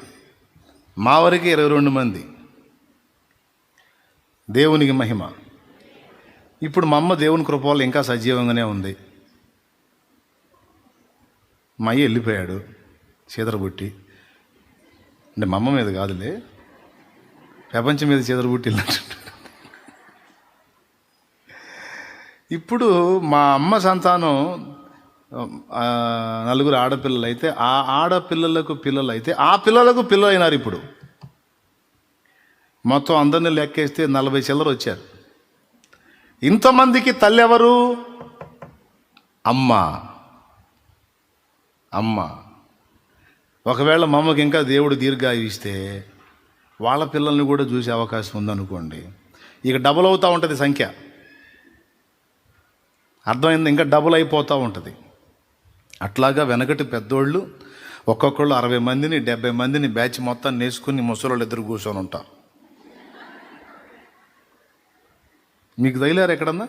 మా వరకు 22 మంది. దేవునికి మహిమ. ఇప్పుడు మా అమ్మ దేవుని కృప వల్ల ఇంకా సజీవంగానే ఉంది. మా అయ్య వెళ్ళిపోయాడు చీదరబుట్టి. అంటే మా అమ్మ మీద కాదులే, ప్రపంచం మీద చీదరబుట్టి వెళ్ళినట్టు. ఇప్పుడు మా అమ్మ సంతానం 4 ఆడపిల్లలు అయితే, ఆ ఆడపిల్లలకు పిల్లలు అయితే, ఆ పిల్లలకు పిల్లలు అయినారు. ఇప్పుడు మొత్తం అందరినీ లెక్కేస్తే 40 చిల్లర వచ్చారు. ఇంతమందికి తల్లి ఎవరు? అమ్మ. ఒకవేళ మా అమ్మకి ఇంకా దేవుడు దీర్ఘాయువు ఇస్తే వాళ్ళ పిల్లల్ని కూడా చూసే అవకాశం ఉందనుకోండి, ఇక డబుల్ అవుతూ ఉంటుంది సంఖ్య. అర్థమైంది? ఇంకా డబుల్ అయిపోతూ ఉంటుంది. అట్లాగా వెనకటి పెద్దోళ్ళు ఒక్కొక్కళ్ళు 60 మందిని 70 మందిని బ్యాచ్ మొత్తం నేసుకుని ముసలోళ్ళు 2 కూర్చొని ఉంటారు. మీకు తగిలారు ఎక్కడన్నా?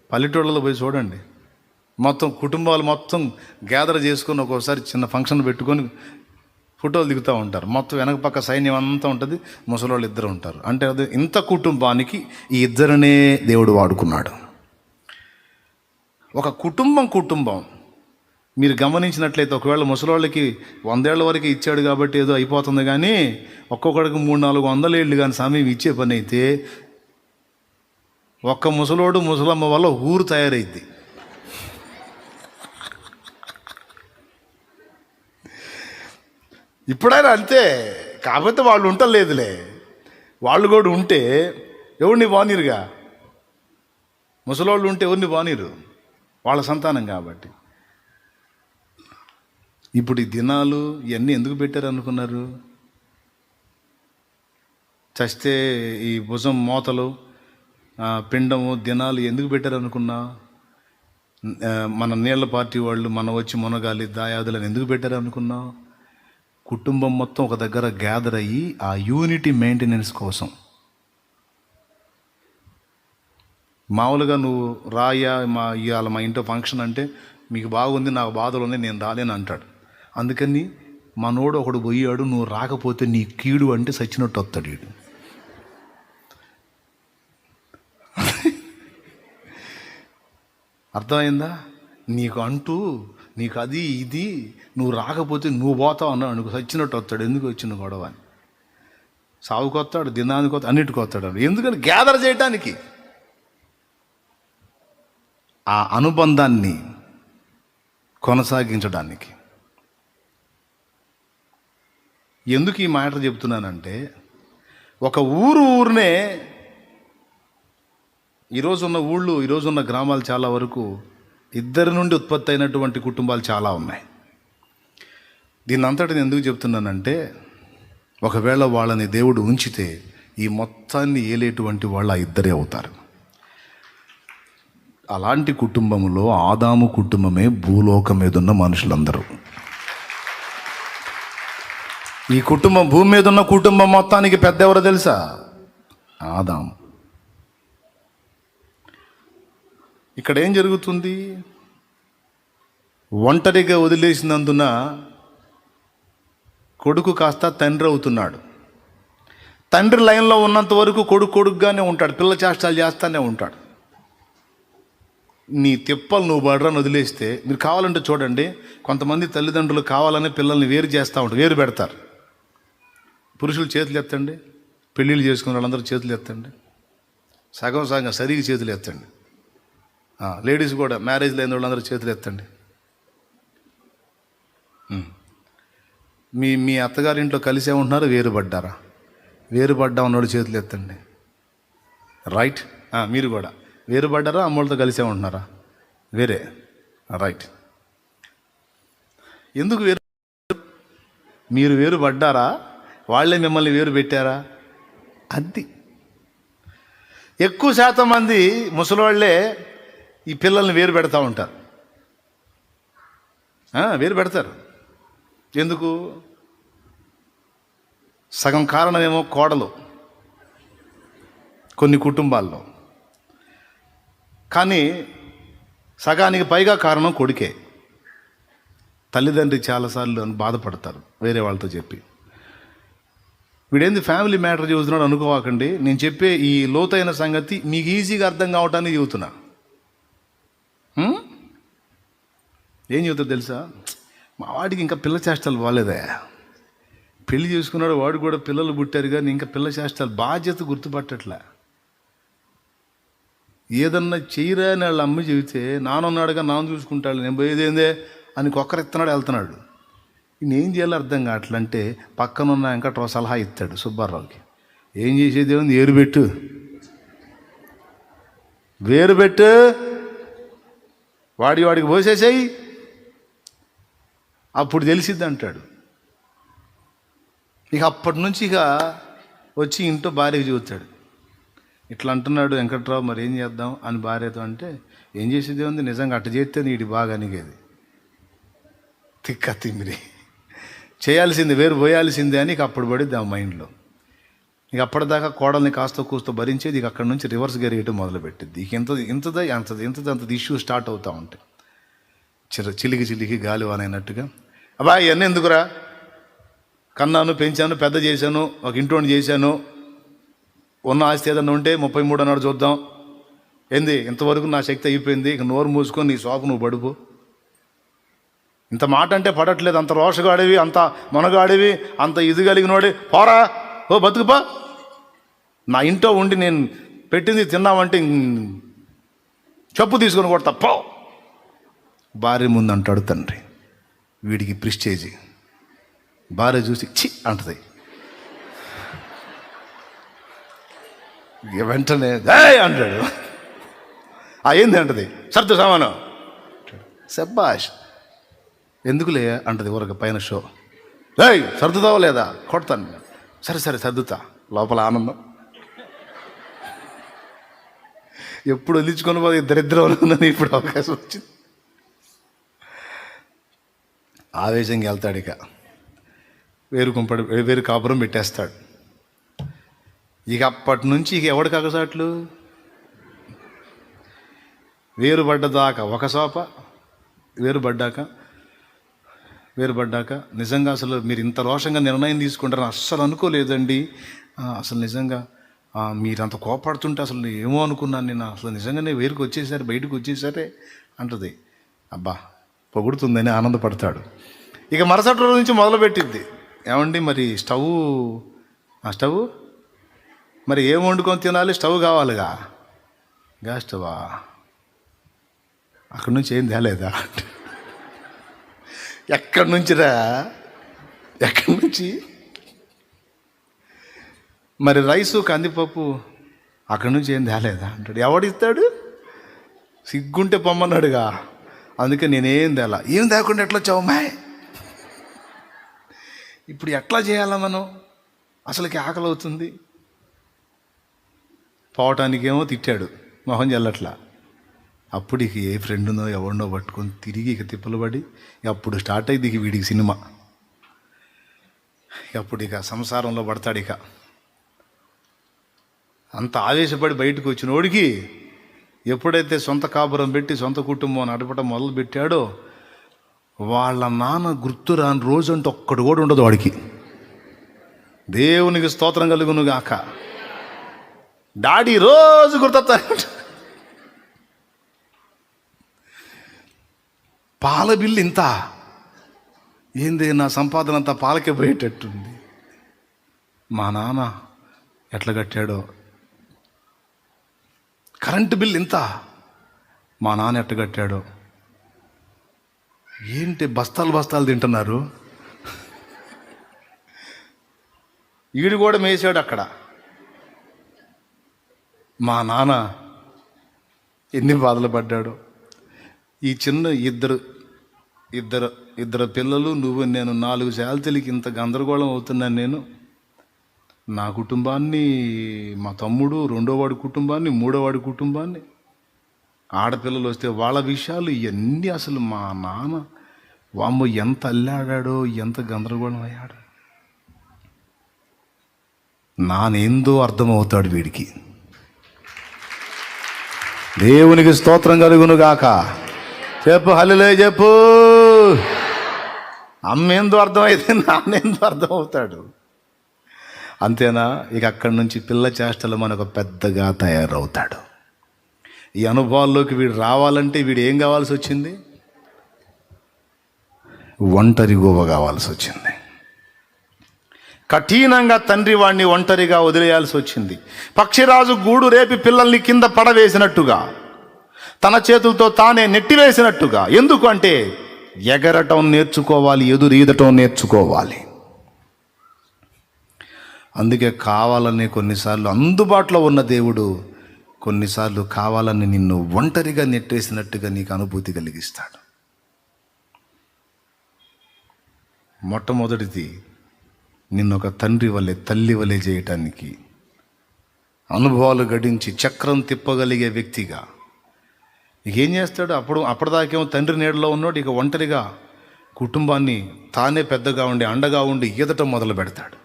పల్లెటూళ్ళలో పోయి చూడండి, మొత్తం కుటుంబాలు మొత్తం గ్యాదర్ చేసుకొని ఒక్కోసారి చిన్న ఫంక్షన్ పెట్టుకొని ఫోటోలు దిగుతూ ఉంటారు. మొత్తం వెనక పక్క సైన్యం అంతా ఉంటుంది, ముసలోళ్ళు ఇద్దరు ఉంటారు. అంటే అది ఇంత కుటుంబానికి ఈ ఇద్దరినే దేవుడు వాడుకున్నాడు. ఒక కుటుంబం మీరు గమనించినట్లయితే ఒకవేళ ముసలోళ్ళకి 100 ఏళ్ల వరకు ఇచ్చాడు కాబట్టి ఏదో అయిపోతుంది, కానీ ఒక్కొక్కడికి 300-400 ఏళ్ళు కానీ సమయం ఇచ్చే పని అయితే ఒక్క ముసలోడు ముసలమ్మ వల్ల ఊరు తయారైద్ది. ఇప్పుడైనా అంతే, కాకపోతే వాళ్ళు ఉంటలేదులే. వాళ్ళు కూడా ఉంటే ఎవరిని బానీరుగా, ముసలోళ్ళు ఉంటే ఎవరిని బానీరు, వాళ్ళ సంతానం కాబట్టి. ఇప్పుడు ఈ దినాలు ఇవన్నీ ఎందుకు పెట్టారు అనుకున్నారు? చస్తే ఈ భుజం మోతలు, పిండము, దినాలు ఎందుకు పెట్టారు అనుకున్నా? మన నీళ్ల పార్టీ వాళ్ళు మన వచ్చి మునగాలి దాయాదులను ఎందుకు పెట్టారు అనుకున్నా? కుటుంబం మొత్తం ఒక దగ్గర గ్యాదర్ అయ్యి ఆ యూనిటీ మెయింటెనెన్స్ కోసం. మామూలుగా నువ్వు రాయా ఇవాళ మా ఇంట్లో ఫంక్షన్ అంటే మీకు బాగుంది, నాకు బాధలు ఉన్నాయి, నేను రాలేను అంటాడు. అందుకని మనోడు ఒకడు పోయాడు, నువ్వు రాకపోతే నీ కీడు అంటే సచ్చినట్టు వస్తాడు వీడు. అర్థమైందా? నీకు అది ఇది, నువ్వు రాకపోతే నువ్వు పోతావు అన్నాడు అనుకో, సచ్చినట్టు వస్తాడు. ఎందుకు వచ్చిన గొడవ అని సాగుకు వస్తాడు, దినానికి వస్తాడు, అన్నిటికి వస్తాడు. ఎందుకని? గ్యాదర్ చేయటానికి, ఆ అనుబంధాన్ని కొనసాగించడానికి. ఎందుకు ఈ మాట చెప్తున్నానంటే, ఒక ఊరునే ఈరోజున్న ఊళ్ళు, ఈరోజున్న గ్రామాలు చాలా వరకు ఇద్దరి నుండి ఉత్పత్తి అయినటువంటి కుటుంబాలు చాలా ఉన్నాయి. దీన్ని అంతటిని ఎందుకు చెప్తున్నానంటే, ఒకవేళ వాళ్ళని దేవుడు ఉంచితే ఈ మొత్తాన్ని ఏలేటువంటి వాళ్ళు ఆ ఇద్దరే అవుతారు. అలాంటి కుటుంబంలో ఆదాము కుటుంబమే భూలోకం మీద ఉన్న మనుషులందరూ. ఈ కుటుంబం, భూమి మీద ఉన్న కుటుంబం మొత్తానికి పెద్ద ఎవరో తెలుసా? ఆదాము. ఇక్కడ ఏం జరుగుతుంది? ఒంటరిగా వదిలేసినందున కొడుకు కాస్త తండ్రి అవుతున్నాడు. తండ్రి లైన్లో ఉన్నంత వరకు కొడుకుగానే ఉంటాడు, పిల్ల చేష్టాలు చేస్తానే ఉంటాడు. నీ తిప్పలు నువ్వు బడ్రని వదిలేస్తే, మీరు కావాలంటే చూడండి, కొంతమంది తల్లిదండ్రులు కావాలని పిల్లల్ని వేరు చేస్తూ ఉంటారు, వేరు పెడతారు. పురుషులు చేతులు ఎత్తండి, పెళ్ళిళ్ళు చేసుకున్న వాళ్ళందరూ చేతులు ఎత్తండి, సగం సరిగా చేతులు ఎత్తండి. లేడీస్ కూడా మ్యారేజ్ లేని వాళ్ళందరూ చేతులు ఎత్తండి. మీ అత్తగారింట్లో కలిసే ఉంటున్నారు, వేరుపడ్డారా? వేరుపడ్డా ఉన్నవాడు చేతులు ఎత్తండి. రైట్. మీరు కూడా వేరుపడ్డారా? అమ్మోళ్ళతో కలిసే ఉంటున్నారా? వేరే. రైట్. ఎందుకు వేరు? మీరు వేరుపడ్డారా? వాళ్ళే మిమ్మల్ని వేరు పెట్టారా? అది ఎక్కువ శాతం మంది ముసలివాళ్ళే ఈ పిల్లల్ని వేరు పెడతా ఉంటారు. వేరు పెడతారు. ఎందుకు? సగం కారణమేమో కోడలు కొన్ని కుటుంబాల్లో, కానీ సగానికి పైగా కారణం కొడుకే. తల్లిదండ్రి చాలాసార్లు బాధపడతారు వేరే వాళ్ళతో చెప్పి. వీడేంది ఫ్యామిలీ మ్యాటర్ చెబుతున్నాడు అనుకోవాకండి. నేను చెప్పే ఈ లోతైన సంగతి మీకు ఈజీగా అర్థం కావటానికి చెబుతున్నా. ఏం చెబుతా తెలుసా? మా వాడికి ఇంకా పిల్ల చేష్టలు బాగాలేదా? పెళ్లి చేసుకున్నాడు, వాడు కూడా పిల్లలు పుట్టారు, కానీ ఇంకా పిల్ల చేష్టాలు బాధ్యత గుర్తుపట్టట్లే. ఏదన్నా చెయ్యరా అని వాళ్ళ అమ్మ చెబితే, నానున్నాడుగా నాన్న చూసుకుంటాడు, నేను పోయేదేందే అని కొక్కరెత్తున్నాడు, వెళ్తున్నాడు. నేనేం చేయాలో అర్థం కావట్లంటే పక్కనున్న వెంకట్రావు సలహా ఇస్తాడు సుబ్బారావుకి. ఏం చేసేది ఏముంది, వేరు పెట్టు, వాడికి పోసేసాయి, అప్పుడు తెలిసిద్ది అంటాడు. ఇక అప్పటి నుంచి ఇక వచ్చి ఇంట్లో భార్యకి చూస్తాడు. ఇట్లా అంటున్నాడు వెంకట్రావు, మరి ఏం చేద్దాం అని భార్యతో అంటే, ఏం చేసేది ఉంది, నిజంగా అట్ట చేస్తే నీటి బాగా అనిగేది, తిమ్మిరి చేయాల్సింది వేరు పోయాల్సిందే అని అప్పుడు పడిద్ది ఆ మైండ్లో. ఇక అప్పటిదాకా కోడల్ని కాస్త కూస్తో భరించేది, ఇక అక్కడి నుంచి రివర్స్ గేర్ వేయటం మొదలుపెట్టింది. ఇక ఇంతది ఇష్యూ స్టార్ట్ అవుతూ ఉంటాయి. చిలికి గాలివానైనట్టుగా. అబ్బా ఇవన్నీ ఎందుకురా, కన్నాను, పెంచాను, పెద్ద చేశాను, ఒక ఇంటోని చేశాను, ఉన్న ఆస్తి ఏదన్నా ఉంటే 33 అన్నాడు చూద్దాం. ఏంది ఇంతవరకు నా శక్తి అయిపోయింది, ఇక నోరు మూసుకొని నీ సోపు నువ్వు పడుపు. ఇంత మాట అంటే పడట్లేదు. అంత రోషగాడివి, అంత మనగాడివి, అంత ఇది కలిగినోడి, పోరా ఓ బతుకుపా. నా ఇంట్లో ఉండి నేను పెట్టింది తిన్నామంటే చెప్పు తీసుకొని కొడతా పో. భార్య ముందు అంటాడు తండ్రి. వీడికి ప్రిస్టేజీ. భార్య చూసి చి అంటది. వెంటనే అంటాడు. ఏంది అంటది, సర్దు సామాను. శబ్బాష్, ఎందుకులే అంటది ఊరక పైన షో. సర్దుతావా లేదా, కొడతాను. సరే సర్దుతా. లోపల ఆనందం. ఎప్పుడు వదిలించుకొని పోతే దరిద్రం ఉన్నది. ఇప్పుడు అవకాశం వచ్చింది. ఆవేశంగా వెళ్తాడు. ఇక వేరు కాపురం పెట్టేస్తాడు. ఇక అప్పటి నుంచి ఇక ఎవడి కగసాట్లు, వేరుపడ్డదాకా ఒక సోప, వేరుపడ్డాక నిజంగా అసలు మీరు ఇంత రోషంగా నిర్ణయం తీసుకుంటారని అస్సలు అనుకోలేదండి. అసలు నిజంగా మీరంత కోపడుతుంటే అసలు ఏమో అనుకున్నాను నేను. అసలు నిజంగానే బయటకు వచ్చేసారే అంటది. అబ్బా పొగుడుతుందని ఆనందపడతాడు. ఇక మరుసటి రోజు నుంచి మొదలుపెట్టిద్ది. ఏమండి మరి స్టవ్ మరి ఏం వండుకొని తినాలి, స్టవ్ కావాలిగా. గ్యాస్ స్టవా, అక్కడి నుంచి ఏం తేలేదా. ఎక్కడి నుంచి మరి రైసు కందిపప్పు అక్కడి నుంచి ఏం తేలేదా అంటాడు. ఎవడిస్తాడు, సిగ్గుంటే పొమ్మన్నాడుగా. అందుకే నేనేం తేలా. ఏం తేకుండా ఎట్లా వచ్చావమ్మాయి, ఇప్పుడు ఎట్లా చేయాలా మనం, అసలుకి ఆకలి అవుతుంది. పోవటానికేమో తిట్టాడు, మొహం చల్లట్లా. అప్పుడు ఇక ఏ ఫ్రెండ్నో ఎవరినో పట్టుకొని తిరిగి ఇక తిప్పలు పడి అప్పుడు స్టార్ట్ అయింది ఇక వీడికి సినిమా. అప్పుడు ఇక సంసారంలో పడతాడు. ఇక అంత ఆవేశపడి బయటకు వచ్చినోడికి ఎప్పుడైతే సొంత కాపురం పెట్టి సొంత కుటుంబం నడపడం మొదలు పెట్టాడో వాళ్ళ నాన్న గుర్తు రాని రోజు అంటే ఒక్కడు కూడా ఉండదు వాడికి. దేవునికి స్తోత్రం కలుగును గాక. డాడీ రోజు గుర్తొస్తాడు. పాల బిల్లు ఇంత, ఏంది నా సంపాదన అంతా పాలకే పోయేటట్టుంది. మా నాన్న ఎట్లా కట్టాడో. కరెంటు బిల్లు ఇంత, మా నాన్న ఎట్లా కట్టాడో. ఏంటి బస్తాలు తింటున్నారు. ఈడు కూడా మేసాడు అక్కడ. మా నాన్న ఎన్ని బాధలు పడ్డాడు. ఈ చిన్న ఇద్దరు పిల్లలు, నువ్వు, నేను 4 శాలతీలకి ఇంత గందరగోళం అవుతున్నాను నేను. నా కుటుంబాన్ని, మా తమ్ముడు, 2వ వాడి కుటుంబాన్ని, 3వ వాడి కుటుంబాన్ని, ఆడపిల్లలు వస్తే వాళ్ళ విషయాలు ఇవన్నీ అసలు మా నాన్న వామ్మో ఎంత అల్లాడాడో, ఎంత గందరగోళం అయ్యాడు. నానేందో అర్థమవుతాడు వీడికి. దేవునికి స్తోత్రం కలుగును గాక. చెప్పు హల్లెలూయా చెప్పు. అమ్మేందో అర్థమైతే నానేందో అర్థమవుతాడు. అంతేనా? ఇక అక్కడి నుంచి పిల్ల చేష్టలు మనకు పెద్దగా తయారవుతాడు. ఈ అనుభవాల్లోకి వీడు రావాలంటే వీడు ఏం కావాల్సి వచ్చింది? ఒంటరి గోవ కావాల్సి వచ్చింది. కఠినంగా తండ్రి వాడిని ఒంటరిగా వదిలేయాల్సి వచ్చింది. పక్షిరాజు గూడు రేపి పిల్లల్ని కింద పడవేసినట్టుగా, తన చేతులతో తానే నెట్టివేసినట్టుగా. ఎందుకు అంటే ఎగరటం నేర్చుకోవాలి, ఎదురీదటం నేర్చుకోవాలి. అందుకే కావాలని కొన్నిసార్లు అందుబాటులో ఉన్న దేవుడు కొన్నిసార్లు కావాలని నిన్ను ఒంటరిగా నెట్టేసినట్టుగా నీకు అనుభూతి కలిగిస్తాడు. మొట్టమొదటిది నిన్ను ఒక తండ్రి వలె, తల్లి వలె చేయటానికి, అనుభవాలు గడించి చక్రం తిప్పగలిగే వ్యక్తిగా. ఇక ఏం చేస్తాడు? అప్పటిదాకేమో తండ్రి నీడలో ఉన్నాడు. ఇక ఒంటరిగా కుటుంబాన్ని తానే పెద్దగా ఉండి అండగా ఉండి ఈదటం మొదలు పెడతాడు.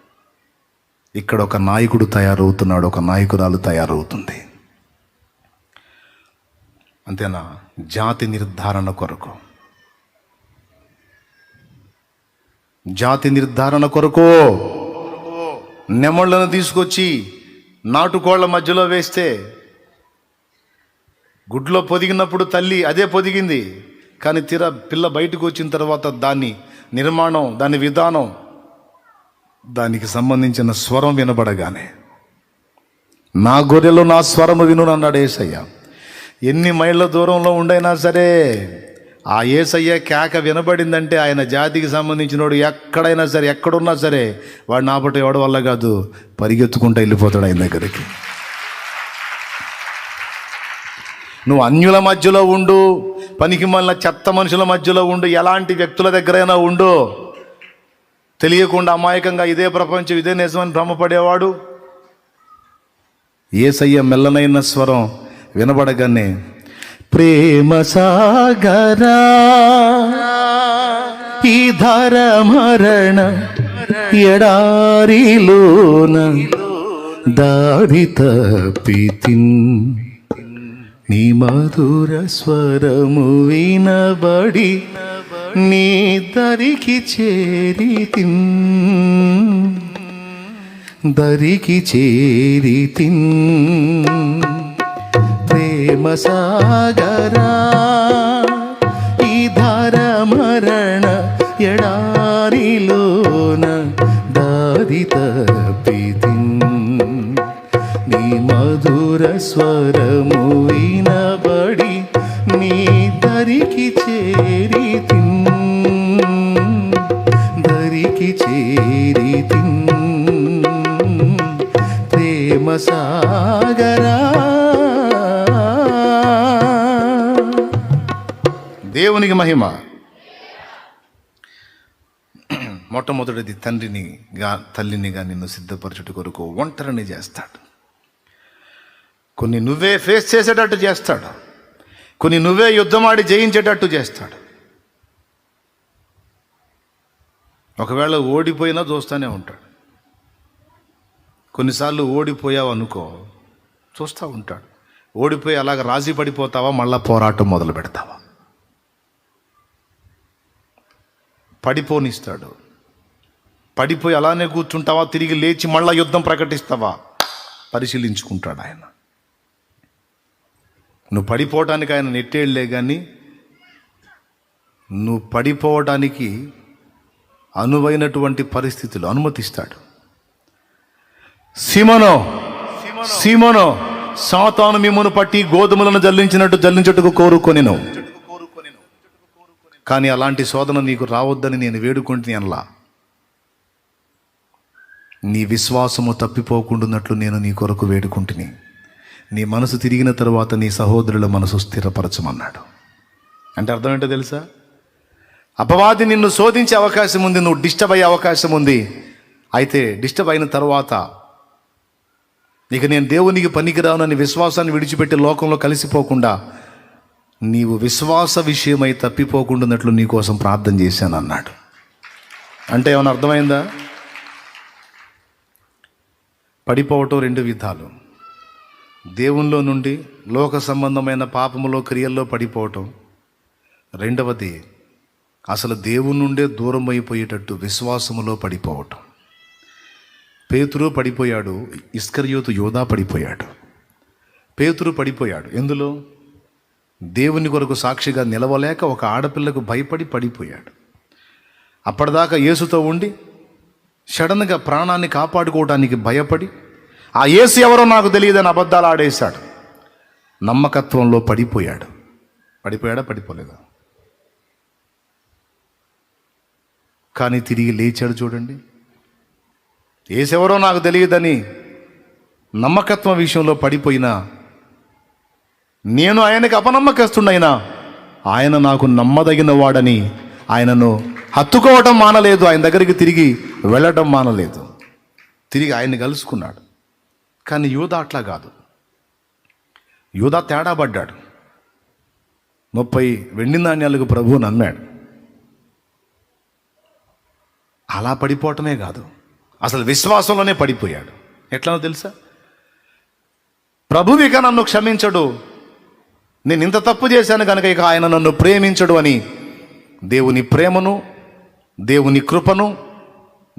ఇక్కడ ఒక నాయకుడు తయారవుతున్నాడు, ఒక నాయకురాలు తయారవుతుంది. అంతేనా? జాతి నిర్ధారణ కొరకు, జాతి నిర్ధారణ కొరకు నెమళ్ళను తీసుకొచ్చి నాటుకోళ్ల మధ్యలో వేస్తే గుడ్లో పొదిగినప్పుడు తల్లి అదే పొదిగింది, కానీ పిల్ల బయటకు వచ్చిన తర్వాత దాని నిర్మాణం, దాని విధానం, దానికి సంబంధించిన స్వరం వినబడగానే నా గొర్రెలో నా స్వరము విను అన్నాడు యేసయ్య. ఎన్ని మైళ్ళ దూరంలో ఉండైనా సరే ఆ యేసయ్య కేక వినబడిందంటే ఆయన జాతికి సంబంధించినోడు ఎక్కడైనా సరే, ఎక్కడున్నా సరే వాడు నాపట ఎవడి వల్ల కాదు, పరిగెత్తుకుంటూ వెళ్ళిపోతాడు ఆయన దగ్గరికి. నువ్వు అన్యుల మధ్యలో ఉండు, పనికి మళ్ళీ చెత్త మనుషుల మధ్యలో ఉండు, ఎలాంటి వ్యక్తుల దగ్గరైనా ఉండు, తెలియకుండా అమాయకంగా ఇదే ప్రపంచం ఇదే నిజమని భ్రమపడేవాడు యేసయ్య మెల్లనైన స్వరం వినబడగానే, ప్రేమ సాగరా ఈ ధర మరణ ఎడారిలోన దారి తప్పితిన్, నీ మధుర స్వరము వినబడి నీ దరికి చేరితిన్, దరికి చేరితిన్. ప్రేమ సాగరా ఈ ధార మరణ ఎడారిలోన దారి తప్పితిన్, నీ మధుర స్వరము వినబడి నీ దరికి చేరితిన్, దరికి చేరితిన్. ప్రేమ సాగరా. దేవునికి మహిమ. మొట్టమొదటిది తల్లినిగా నిన్ను సిద్ధపరచుట కొరకు ఒంటరిని చేస్తాడు. కొన్ని నువ్వే ఫేస్ చేసేటట్టు చేస్తాడు, కొన్ని నువ్వే యుద్ధమాడి జయించేటట్టు చేస్తాడు. ఒకవేళ ఓడిపోయినా చూస్తూనే ఉంటాడు. కొన్నిసార్లు ఓడిపోయావు అనుకో, చూస్తూ ఉంటాడు. ఓడిపోయి అలాగ రాజీ పడిపోతావా, మళ్ళా పోరాటం మొదలు పెడతావా? పడిపోనిస్తాడు. పడిపోయి అలానే కూర్చుంటావా, తిరిగి లేచి మళ్ళా యుద్ధం ప్రకటిస్తావా, పరిశీలించుకుంటాడు ఆయన. నువ్వు పడిపోవటానికి ఆయన నెట్టేళ్లే కానీ నువ్వు పడిపోవటానికి అనువైనటువంటి పరిస్థితులు అనుమతిస్తాడు. సీమోనో సాతాను మిమ్మును పట్టి గోధుమలను జల్లించుటకు కోరుకొనెను, కానీ అలాంటి శోధన నీకు రావద్దని నేను వేడుకుంటుని అనలా. నీ విశ్వాసము తప్పిపోకుండాన్నట్లు నేను నీ కొరకు వేడుకుంటుని. నీ మనసు తిరిగిన తర్వాత నీ సహోదరుల మనసు స్థిరపరచమన్నాడు. అంటే అర్థం ఏంటో తెలుసా? అపవాది నిన్ను శోధించే అవకాశం ఉంది, నువ్వు డిస్టర్బ్ అయ్యే అవకాశం ఉంది. అయితే డిస్టర్బ్ అయిన తర్వాత ఇక నేను దేవునికి పనికిరానని విశ్వాసాన్ని విడిచిపెట్టి లోకంలో కలిసిపోకుండా నీవు విశ్వాస విషయమై తప్పిపోకుండాన్నట్లు నీ కోసం ప్రార్థన చేశాను అన్నాడు. అంటే ఏమైనా అర్థమైందా? పడిపోవటం రెండు విధాలు. దేవునిలో నుండి లోక సంబంధమైన పాపములో క్రియల్లో పడిపోవటం. రెండవది అసలు దేవుని నుండే దూరం అయిపోయేటట్టు విశ్వాసములో పడిపోవటం. పేతురు పడిపోయాడు, ఇస్కరియోతు యోధా పడిపోయాడు. పేతురు పడిపోయాడు ఎందులో? దేవుని కొరకు సాక్షిగా నిలవలేక ఒక ఆడపిల్లకు భయపడి పడిపోయాడు. అప్పటిదాకా యేసుతో ఉండి సడన్గా ప్రాణాన్ని కాపాడుకోవడానికి భయపడి ఆ యేసు ఎవరో నాకు తెలియదని అబద్ధాలు ఆడేశాడు. నమ్మకత్వంలో పడిపోయాడు. పడిపోలేదా? కానీ తిరిగి లేచాడు. చూడండి, యేసెవరో నాకు తెలియదని నమ్మకత్వం విషయంలో పడిపోయినా, నేను ఆయనకి అపనమ్మకస్తున్నైనా ఆయన నాకు నమ్మదగిన వాడని ఆయనను హత్తుకోవటం మానలేదు, ఆయన దగ్గరికి తిరిగి వెళ్ళటం మానలేదు, తిరిగి ఆయన్ని కలుసుకున్నాడు. కానీ యూదా అట్లా కాదు. యూదా తేడా పడ్డాడు. 30 వెండి నాణ్యాలకు ప్రభువు నమ్మాడు. అలా పడిపోవటమే కాదు, అసలు విశ్వాసంలోనే పడిపోయాడు. ఎట్లనో తెలుసా? ప్రభువు ఇక నన్ను క్షమించడు, నేను ఇంత తప్పు చేశాను కనుక ఇక ఆయన నన్ను ప్రేమించడు అని దేవుని ప్రేమను, దేవుని కృపను,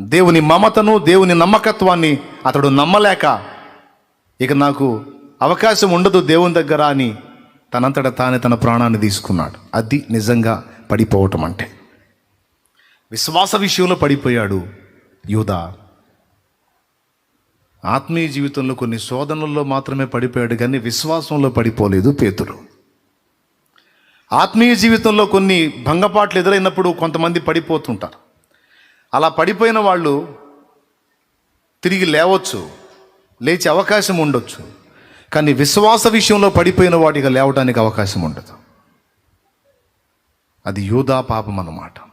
దేవుని మమతను, దేవుని నమ్మకత్వాన్ని అతడు నమ్మలేక ఇక నాకు అవకాశం ఉండదు దేవుని దగ్గర అని తనంతట తానే తన ప్రాణాన్ని తీసుకున్నాడు. అది నిజంగా పడిపోవటం అంటే. విశ్వాస విషయంలో పడిపోయాడు యూదా. ఆత్మీయ జీవితంలో కొన్ని శోధనల్లో మాత్రమే పడిపోయాడు కానీ విశ్వాసంలో పడిపోలేదు పేతురు. ఆత్మీయ జీవితంలో కొన్ని భంగపాట్లు ఎదురైనప్పుడు కొంతమంది పడిపోతుంటారు. అలా పడిపోయిన వాళ్ళు తిరిగి లేవచ్చు, లేచే అవకాశం ఉండొచ్చు. కానీ విశ్వాస విషయంలో పడిపోయిన వాటిగా లేవడానికి అవకాశం ఉండదు. అది యూదా పాపం అన్నమాట.